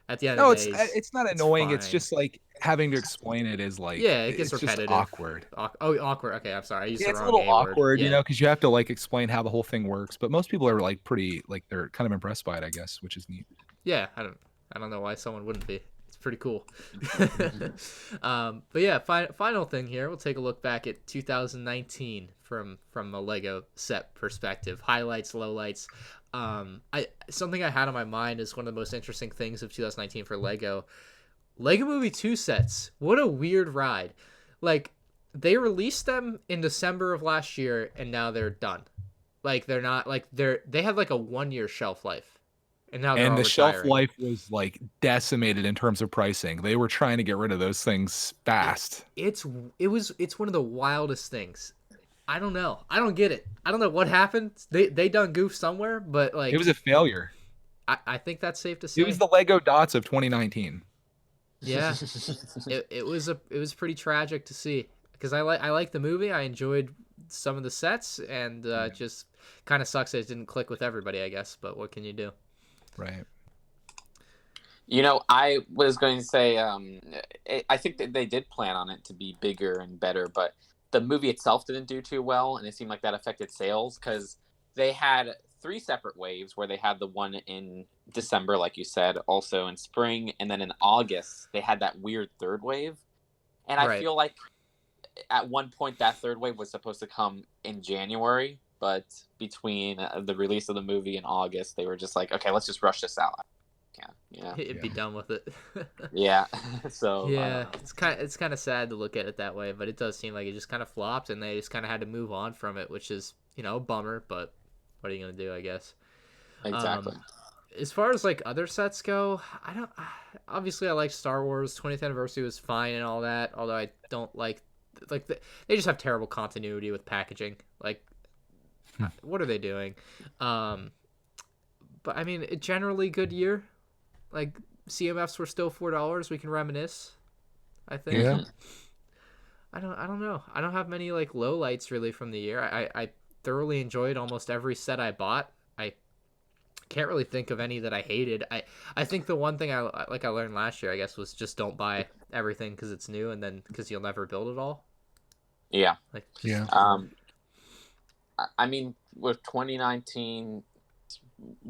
at the end
No,
of the day,
it's not annoying. It's
fine.
just like having to explain it is like,
Yeah, it gets
it's
repetitive.
just awkward.
Awkward. Okay, I'm sorry. I used the
It's a
wrong
little
A word.
awkward,
Yeah.
you know, because you have to like explain how the whole thing works. But most people are like pretty, like they're kind of impressed by it, I guess, which is neat.
Yeah, I don't know why someone wouldn't be. It's pretty cool. But yeah, final thing here. We'll take a look back at 2019 from a Lego set perspective. Highlights, lowlights. Something I had on my mind is one of the most interesting things of 2019 for Lego. Lego Movie 2 sets. What a weird ride. Like, they released them in December of last year, and now they're done. Like, they're not, like, they had like a 1-year shelf life. And now they're all
And the shelf
retiring.
life was like decimated in terms of pricing. They were trying to get rid of those things fast.
It's one of the wildest things. I don't know. I don't get it. I don't know what happened. They done goof somewhere, but like
It was a failure.
I think that's safe to say.
It was the Lego Dots of 2019.
Yeah. it was pretty tragic to see, because I like the movie. I enjoyed some of the sets, and just kind of sucks that it didn't click with everybody, I guess, but what can you do?
Right.
You know, I was going to say, I think that they did plan on it to be bigger and better, but the movie itself didn't do too well, and it seemed like that affected sales, because they had 3 separate waves, where they had the one in December, like you said, also in spring, and then in August, they had that weird third wave. And I feel like at one point that third wave was supposed to come in January, but between the release of the movie in August, they were just like, okay, let's just rush this out. Yeah.
It'd be done with it.
Yeah. So
yeah, it's kind of sad to look at it that way, but it does seem like it just kind of flopped, and they just kind of had to move on from it, which is, you know, a bummer, but what are you gonna do, I guess.
Exactly.
As far as like other sets go, obviously I like Star Wars. 20th anniversary was fine and all that, although I don't like they just have terrible continuity with packaging. Like, what are they doing? But I mean, a generally good year. Like, CMFs were still $4. We can reminisce, I think.
Yeah.
I don't know. I don't have many like lowlights really from the year. I thoroughly enjoyed almost every set I bought. can't really think of any that I hated. I think the one thing I learned last year, I guess, was just don't buy everything because it's new, and then because you'll never build it all.
Yeah.
Like,
Yeah.
I mean, with 2019,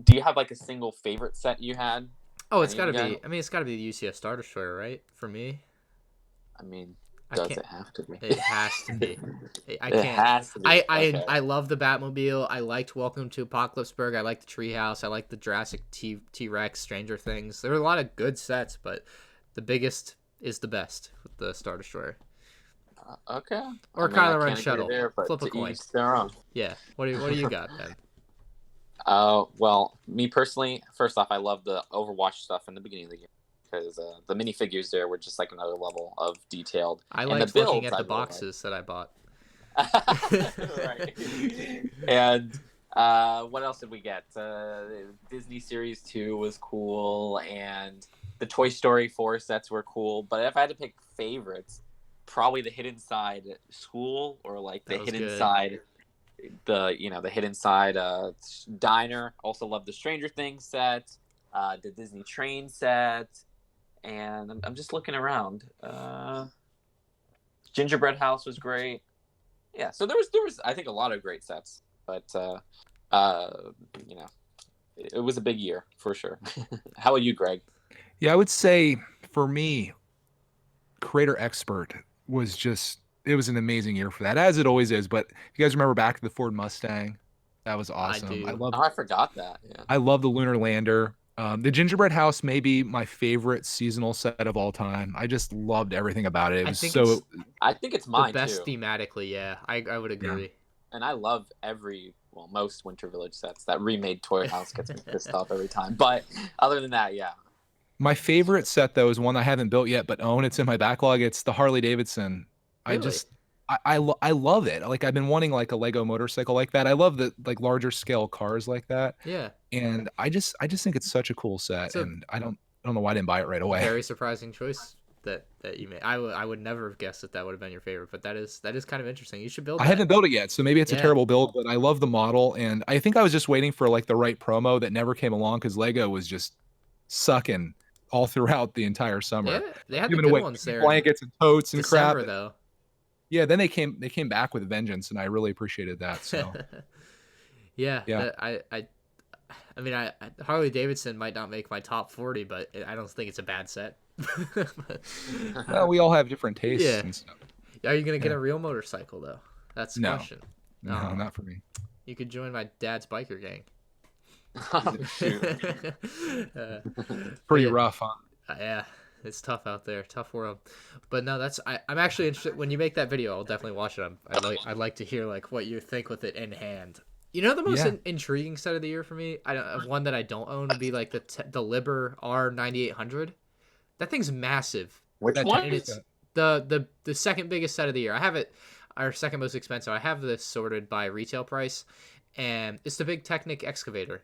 do you have like a single favorite set you had?
Oh, it's got to be. I mean, it's got to be the UCS Star Destroyer, right? For me.
I mean,
I
does
can't-
it have to be?
It has to be. I
It
can't.
has to be. Okay.
I love the Batmobile. I liked Welcome to Apocalypseburg. I liked the Treehouse. I liked the Jurassic T-Rex, Stranger Things. There were a lot of good sets, but the biggest is the best with the Star Destroyer.
Okay.
Or
I mean, I
Kylo Ren
can't agree
shuttle.
there, but
Flip a
to
coin.
each their own.
Yeah. What do you got, Ben?
Well, me personally, first off, I love the Overwatch stuff in the beginning of the game because the minifigures there were just like another level of detailed.
I
And
liked
the
looking
builds
at
I
the
really
boxes that I bought.
Right. And what else did we get? Disney Series 2 was cool, and the Toy Story 4 sets were cool. But if I had to pick favorites, probably the Hidden Side School, or like the Hidden
good.
Side, the Hidden Side Diner. Also love the Stranger Things set, the Disney Train set, and I'm just looking around. Gingerbread House was great. Yeah, so there was I think a lot of great sets, but it was a big year for sure. How about you, Greg?
Yeah, I would say for me, Creator Expert was it was an amazing year for that, as it always is. But you guys remember back to the Ford Mustang? That was awesome.
do.
Oh, I forgot that. Yeah.
I love the Lunar Lander. The Gingerbread House may be my favorite seasonal set of all time. I just loved everything about it. It was
I think it's
The
mine
best
too.
thematically, yeah. I would agree.
And I love most Winter Village sets. That remade Toy House gets me pissed off every time. But other than that, yeah.
My favorite set though is one I haven't built yet, but own. It's in my backlog. It's the Harley Davidson.
Really?
I love it. Like I've been wanting like a Lego motorcycle like that. I love the like larger scale cars like that.
Yeah.
And I just think it's such a cool set, and I don't know why I didn't buy it right away.
Very surprising choice that you made. I would never have guessed that would have been your favorite, but that is kind of interesting. You should build that.
I haven't built it yet, so maybe it's a
Yeah.
terrible build, but I love the model, and I think I was just waiting for like the right promo that never came along because Lego was just sucking all throughout the entire summer.
Yeah, they had the
Giving
good
away
ones there.
blankets and totes and
December,
crap.
though.
Yeah, then they came back with a vengeance, and I really appreciated that. So
yeah.
Yeah.
I mean, Harley Davidson might not make my top 40, but I don't think it's a bad set.
well, we all have different tastes
Yeah.
and stuff.
Are you gonna get a real motorcycle though? That's the
No.
question.
No, not for me.
You could join my dad's biker gang.
Oh, shoot.
Pretty
yeah.
rough, huh?
Yeah, it's tough out there, tough world. But no, I'm actually interested. When you make that video, I'll definitely watch it. I'd like to hear like what you think with it in hand. You know, the most intriguing set of the year for me, one that I don't own would be like the Liber R9800. That thing's massive.
Which one?
And it's the second biggest set of the year. I have it, our second most expensive. I have this sorted by retail price, and it's the big Technic excavator.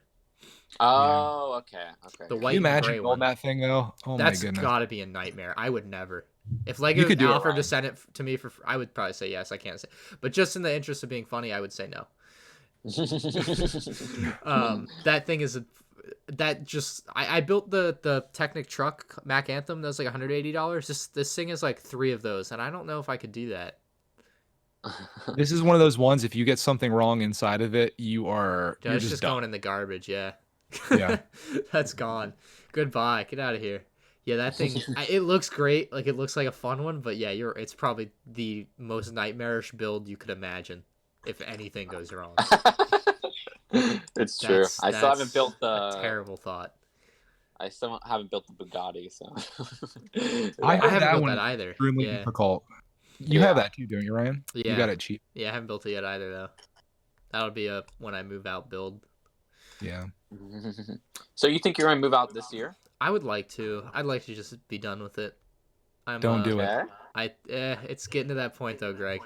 Oh, okay.
The
Can
white
you
and
imagine
gray
building
one.
that thing though? Oh
That's
my goodness.
gotta be a nightmare. I would never. If Lego
could do it,
offered to
right?
send it to me I would probably say yes. I can't say, but just in the interest of being funny, I would say no. That thing is I built the Technic truck Mac Anthem. That was like $180. This thing is like 3 of those, and I don't know if I could do that.
This is one of those ones. If you get something wrong inside of it,
Dude,
you're
it's just
done.
going in the garbage. Yeah.
Yeah.
That's gone. Goodbye. Get out of here. Yeah, that thing. It looks great. Like it looks like a fun one, but yeah, it's probably the most nightmarish build you could imagine. If anything goes wrong.
It's true. I still haven't built
a terrible thought.
I still haven't built the Bugatti, so
I haven't built
one
that either.
Extremely
Yeah.
difficult. You have that too, don't you, Ryan?
Yeah.
You got it cheap.
Yeah, I haven't built it yet either though. That'll be a when I move out build.
Yeah.
So you think you're gonna move out this year?
I would like to. I'd like to just be done with it.
Don't do it.
It's getting to that point though, Greg.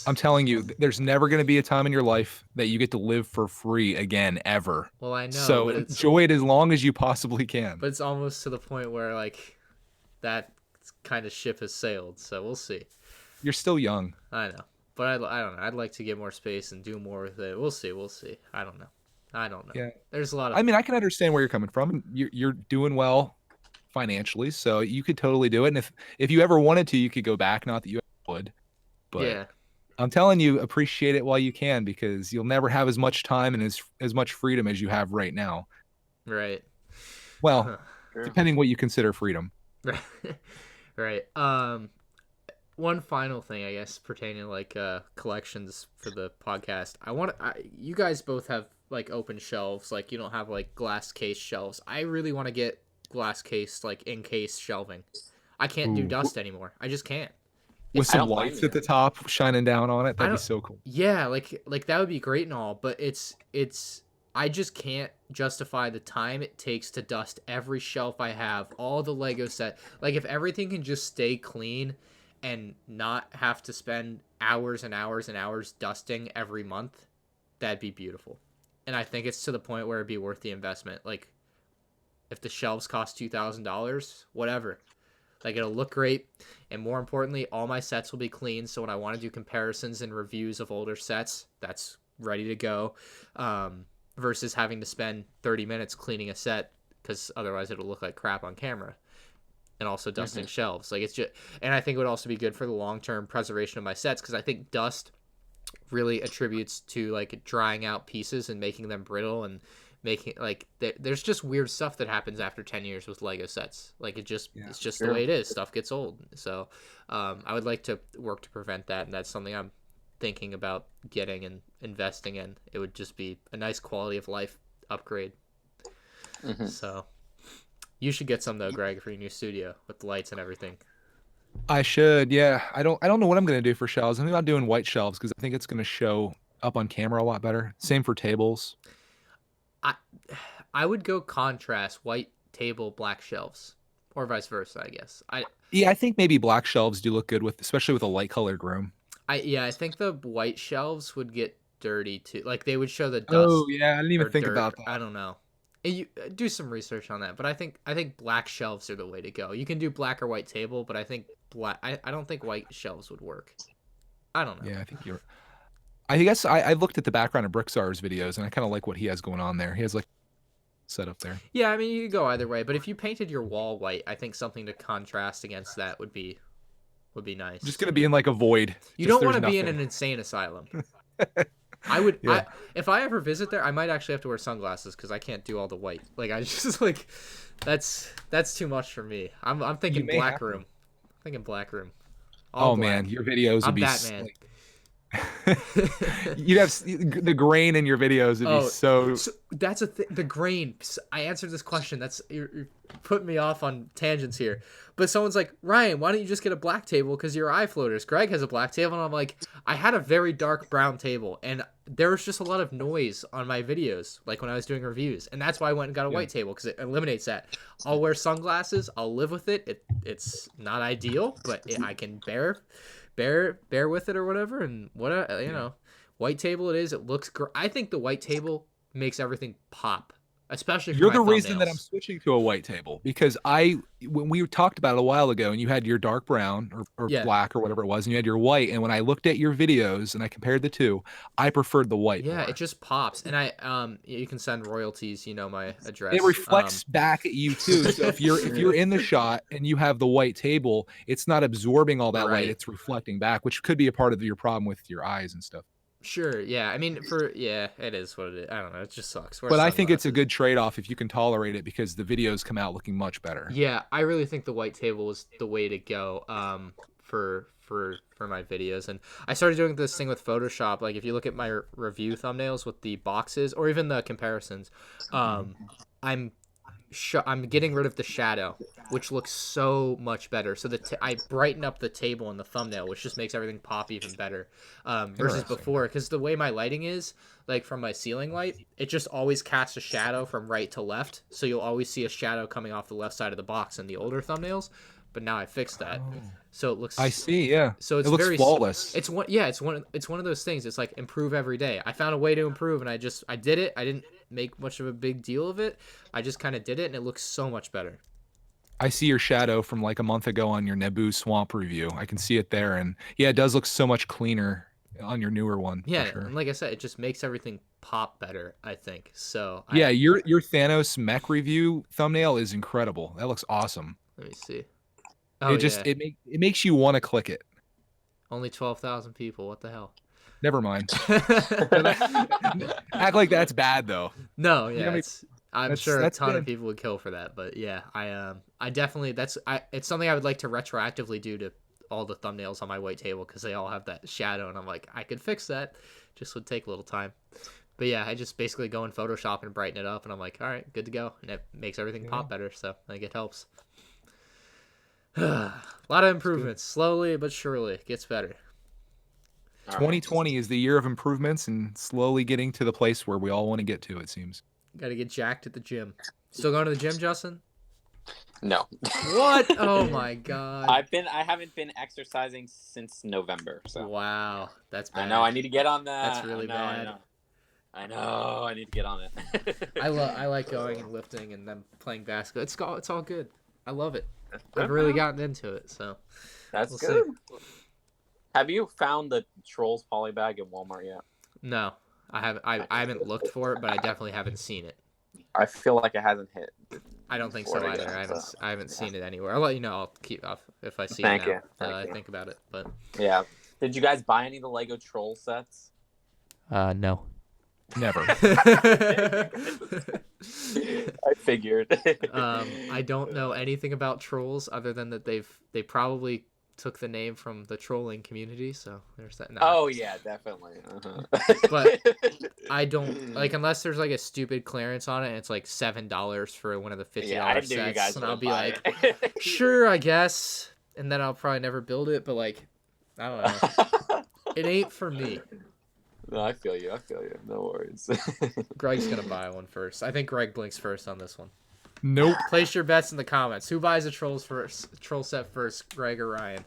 I'm telling you, there's never going to be a time in your life that you get to live for free again, ever.
Well, I know.
So
but
enjoy it as long as you possibly can.
But it's almost to the point where like that kind of ship has sailed. So we'll see.
You're still young.
I know, but I don't know. I'd like to get more space and do more with it. We'll see. I don't know. I don't know.
Yeah.
There's a lot of.
I mean, I can understand where you're coming from. You're doing well financially, so you could totally do it. And if you ever wanted to, you could go back. Not that you would, but
Yeah.
I'm telling you, appreciate it while you can, because you'll never have as much time and as much freedom as you have right now.
Right.
Well,
True.
depending what you consider freedom.
Right. One final thing, I guess, pertaining to like collections for the podcast. You guys both have like open shelves, like you don't have like glass case shelves. I really want to get glass case, like in case shelving. I can't do
Ooh.
dust anymore. I just can't.
With
I
some
don't blame
lights
you.
at the top shining down on it,
I
that'd be
don't-
so cool.
Yeah, like that would be great and all, but it's I just can't justify the time it takes to dust every shelf I have, all the Lego set. Like if everything can just stay clean and not have to spend hours and hours and hours dusting every month, that'd be beautiful. And I think it's to the point where it'd be worth the investment. Like if the shelves cost $2,000, whatever. Like it'll look great, and more importantly, all my sets will be clean. So when I want to do comparisons and reviews of older sets, that's ready to go. Versus having to spend 30 minutes cleaning a set, because otherwise it'll look like crap on camera. And also dusting shelves. Like it's just, and I think it would also be good for the long-term preservation of my sets, because I think dust really attributes to like drying out pieces and making them brittle, and making like there's just weird stuff that happens after 10 years with Lego sets. Like it's just
True.
the way it is. Stuff gets old. So I would like to work to prevent that, and that's something I'm thinking about getting and investing in. It would just be a nice quality of life upgrade. So you should get some though, Greg, for your new studio with the lights and everything.
I should, yeah. I don't know what I'm gonna do for shelves. I'm thinking about doing white shelves because I think it's gonna show up on camera a lot better. Same for tables.
I would go contrast, white table, black shelves, or vice versa, I guess.
I think maybe black shelves do look good with, especially with a light colored room.
I think the white shelves would get dirty too. Like they would show the dust.
Oh yeah, I didn't even
or
think
dirt.
about that.
I don't know. You do some research on that, but I think black shelves are the way to go. You can do black or white table, but I think black. I don't think white shelves would work. I don't know.
Yeah, I think you're. I guess I looked at the background of Bricksar's videos, and I kind of like what he has going on there. He has like set up there.
Yeah, I mean you could go either way, but if you painted your wall white, I think something to contrast against that would be nice.
Just gonna be in like a void.
You
Just
don't want to
there's
be in
nothing.
an insane asylum. I would,
Yeah.
if I ever visit there, I might actually have to wear sunglasses because I can't do all the white. Like I just like, that's too much for me. I'm thinking
may
black
have to.
room. Thinking black room. All
Oh
black.
man, your videos would
I'm
be
Batman.
you'd have the grain in your videos would be so.
So that's the grain. I answered this question. That's you're putting me off on tangents here. But someone's like, Ryan, why don't you just get a black table because your eye floaters? Greg has a black table, and I'm like, I had a very dark brown table, and there was just a lot of noise on my videos, like when I was doing reviews, and that's why I went and got a white table because it eliminates that. I'll wear sunglasses. I'll live with it. It's not ideal, but I can bear with it or whatever. And white table it is. It looks I think the white table makes everything pop, especially for
You're
my
the reason that
thumbnails.
I'm switching to a white table, because when we talked about it a while ago, and you had your dark brown or
Yeah.
black or whatever it was, and you had your white, and when I looked at your videos and I compared the two, I preferred the white.
Yeah,
more.
it just pops, and you can send royalties. You know my address.
It reflects back at you too. So if you're in the shot and you have the white table, it's not absorbing all that
Right.
light; it's reflecting back, which could be a part of your problem with your eyes and stuff.
Sure. Yeah. I mean, it is what it is. I don't know. It just sucks. Wear
But I think it's a
sunglasses.
good trade-off if you can tolerate it, because the videos come out looking much better.
Yeah, I really think the white table is the way to go. For my videos, and I started doing this thing with Photoshop. Like if you look at my review thumbnails with the boxes or even the comparisons, I'm getting rid of the shadow, which looks so much better. So I brighten up the table in the thumbnail, which just makes everything pop even better. Versus
Interesting.
before, because the way my lighting is, like from my ceiling light, it just always casts a shadow from right to left. So you'll always see a shadow coming off the left side of the box in the older thumbnails. But now I fixed that, so it looks.
I see. Yeah.
So it's
it looks
very
flawless.
It's one of those things. It's like improve every day. I found a way to improve, and I did it. I didn't make much of a big deal of it. I just kind of did it, and it looks so much better.
I see your shadow from like a month ago on your Naboo Swamp review. I can see it there, and yeah, it does look so much cleaner. on your newer one.
Yeah,
for sure.
and like I said, it just makes everything pop better, I think. So
Yeah, your Thanos mech review thumbnail is incredible. That looks awesome.
let me see. Oh,
it makes you want to click it.
Only 12,000 people. What the hell?
Never mind. Act like that's bad though.
No,
You know
yeah,
what I mean?
I'm sure a
That's
ton of
good.
people would kill for that, but yeah, I definitely it's something I would like to retroactively do to all the thumbnails on my white table because they all have that shadow, and I'm like, I could fix that. Just would take a little time. But yeah, I just basically go in Photoshop and brighten it up, and I'm like, all right, good to go, and it makes everything pop better. So I think it helps. A lot of improvements, slowly but surely, it gets better.
2020 is the year of improvements and slowly getting to the place where we all want to get to, it seems.
Got to get jacked at the gym. Still going to the gym, Justin?
No.
What? Oh my god.
I haven't been exercising since November. So
wow, that's bad.
I know I need to get on that.
That's really bad.
I know I need to get on it.
I like going and lifting and then playing basketball. It's all good. I love it. I've really gotten into it, so
that's
we'll
good.
see.
Have you found the Trolls Polybag at Walmart yet?
No, I haven't looked for it, but I definitely haven't seen it.
I feel like it hasn't hit.
I don't think so
Before
either.
again,
I haven't seen it anywhere. I'll let you know. I'll keep off if I see
Thank
it
you.
now.
Thank you.
I think about it, but
Yeah. Did you guys buy any of the Lego Troll sets?
no.
Never.
I figured.
I don't know anything about trolls other than that they probably took the name from the trolling community, so there's that. No.
Oh yeah, definitely. Uh-huh.
But I don't like unless there's like a stupid clearance on it and it's like $7 for one of the $50 sets, and I'll be like, sure, I guess, and then I'll probably never build it. But like, I don't know, it ain't for me.
No, I feel you. No worries.
Greg's gonna buy one first. I think Greg blinks first on this one.
Nope.
Place your bets in the comments. Who buys a troll set first, Greg or Ryan?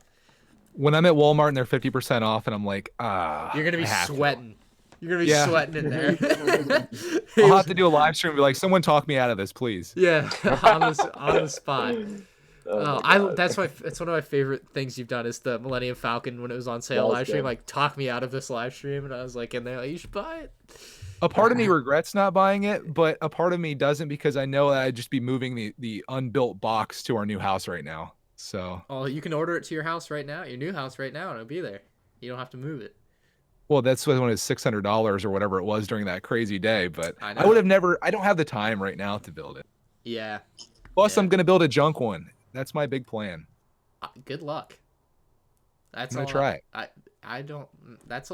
When I'm at Walmart and they're 50% off, and I'm like,
you're gonna be
I have to.
sweating. You're gonna be sweating in there.
I'll have to do a live stream and be like, someone talk me out of this, please.
Yeah, on the spot. That's one of my favorite things you've done is the Millennium Falcon when it was on sale live stream. Like, talk me out of this live stream, and I was like, in there, like, you should buy it.
A part of me regrets not buying it, but a part of me doesn't because I know that I'd just be moving the unbuilt box to our new house right now. So.
Oh, you can order it to your house right now, your new house right now, and it'll be there. You don't have to move it.
Well, that's when it was $600 or whatever it was during that crazy day. But
I
would have never. I don't have the time right now to build it.
Yeah.
Plus,
Yeah.
I'm gonna build a junk one. That's my big plan.
Good luck. That's
I'm gonna try it.
I don't. That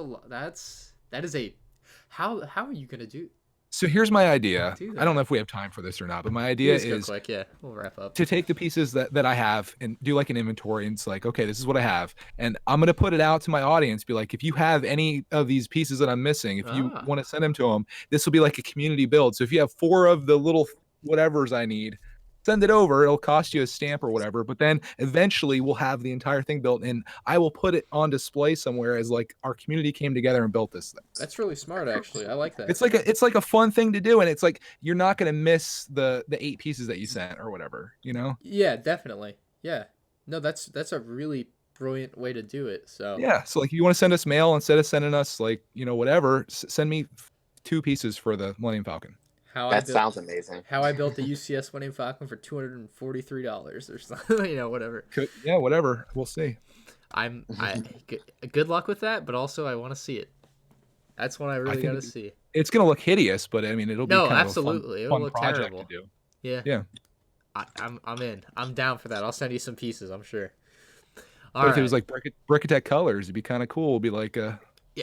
is a. How are you gonna do?
So here's my idea.
Do
I don't know if we have time for this or not, but my idea is
quick. Yeah, we'll wrap up.
to take the pieces that I have and do like an inventory, and it's like, okay, this is what I have, and I'm gonna put it out to my audience, be like, if you have any of these pieces that I'm missing, if you want to send them to them, this will be like a community build. So if you have 4 of the little whatevers I need, send it over. It'll cost you a stamp or whatever, but then eventually we'll have the entire thing built, and I will put it on display somewhere as like our community came together and built this thing.
That's really smart, actually. I like that.
It's like a fun thing to do, and it's like you're not gonna miss the 8 pieces that you sent or whatever, you know?
Yeah, definitely. Yeah. No, that's a really brilliant way to do it. So
Yeah, so like if you want to send us mail instead of sending us like, you know, whatever, send me 2 pieces for the Millennium Falcon.
Sounds amazing.
How I built the UCS Millennium Falcon for $243 or something, you know, whatever.
Yeah, whatever. We'll see.
Good luck with that, but also I want to see it. That's what I really got to see.
It's gonna look hideous, but I mean, it'll be kind
absolutely.
of a fun
It'll look
project
terrible.
to do.
Yeah.
Yeah.
I'm in. I'm down for that. I'll send you some pieces, I'm sure.
But if it was like Brickatech colors, it'd be kind of cool. It'd be like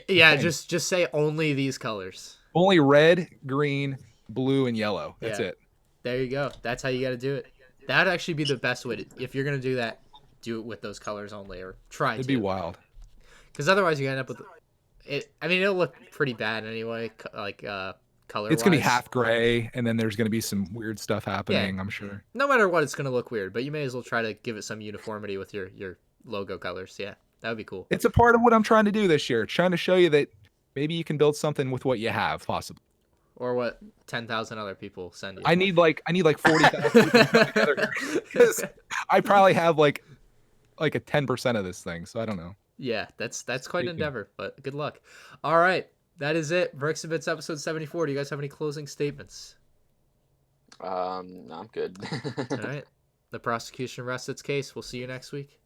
yeah, just say only these colors.
Only red, green, blue, and yellow. That's it.
There you go. That's how you got to do it. That'd actually be the best way to, if you're gonna do that, do it with those colors only, or try to.
It'd be wild.
Because otherwise you end up with it. I mean, it'll look pretty bad anyway. Like color.
It's gonna be half gray, and then there's gonna be some weird stuff happening. I'm sure.
No matter what, it's gonna look weird. But you may as well try to give it some uniformity with your logo colors. Yeah, that would be cool.
It's a part of what I'm trying to do this year. Trying to show you that maybe you can build something with what you have, possibly.
Or what 10,000 other people send you.
I need like 40,000 people together because I probably have like a 10% of this thing, so I don't know.
Yeah, that's quite an
Speaking.
endeavor, but good luck. All right, that is it. Bricks and Bits episode 74. Do you guys have any closing statements?
No, I'm good.
All right. The prosecution rests its case. We'll see you next week.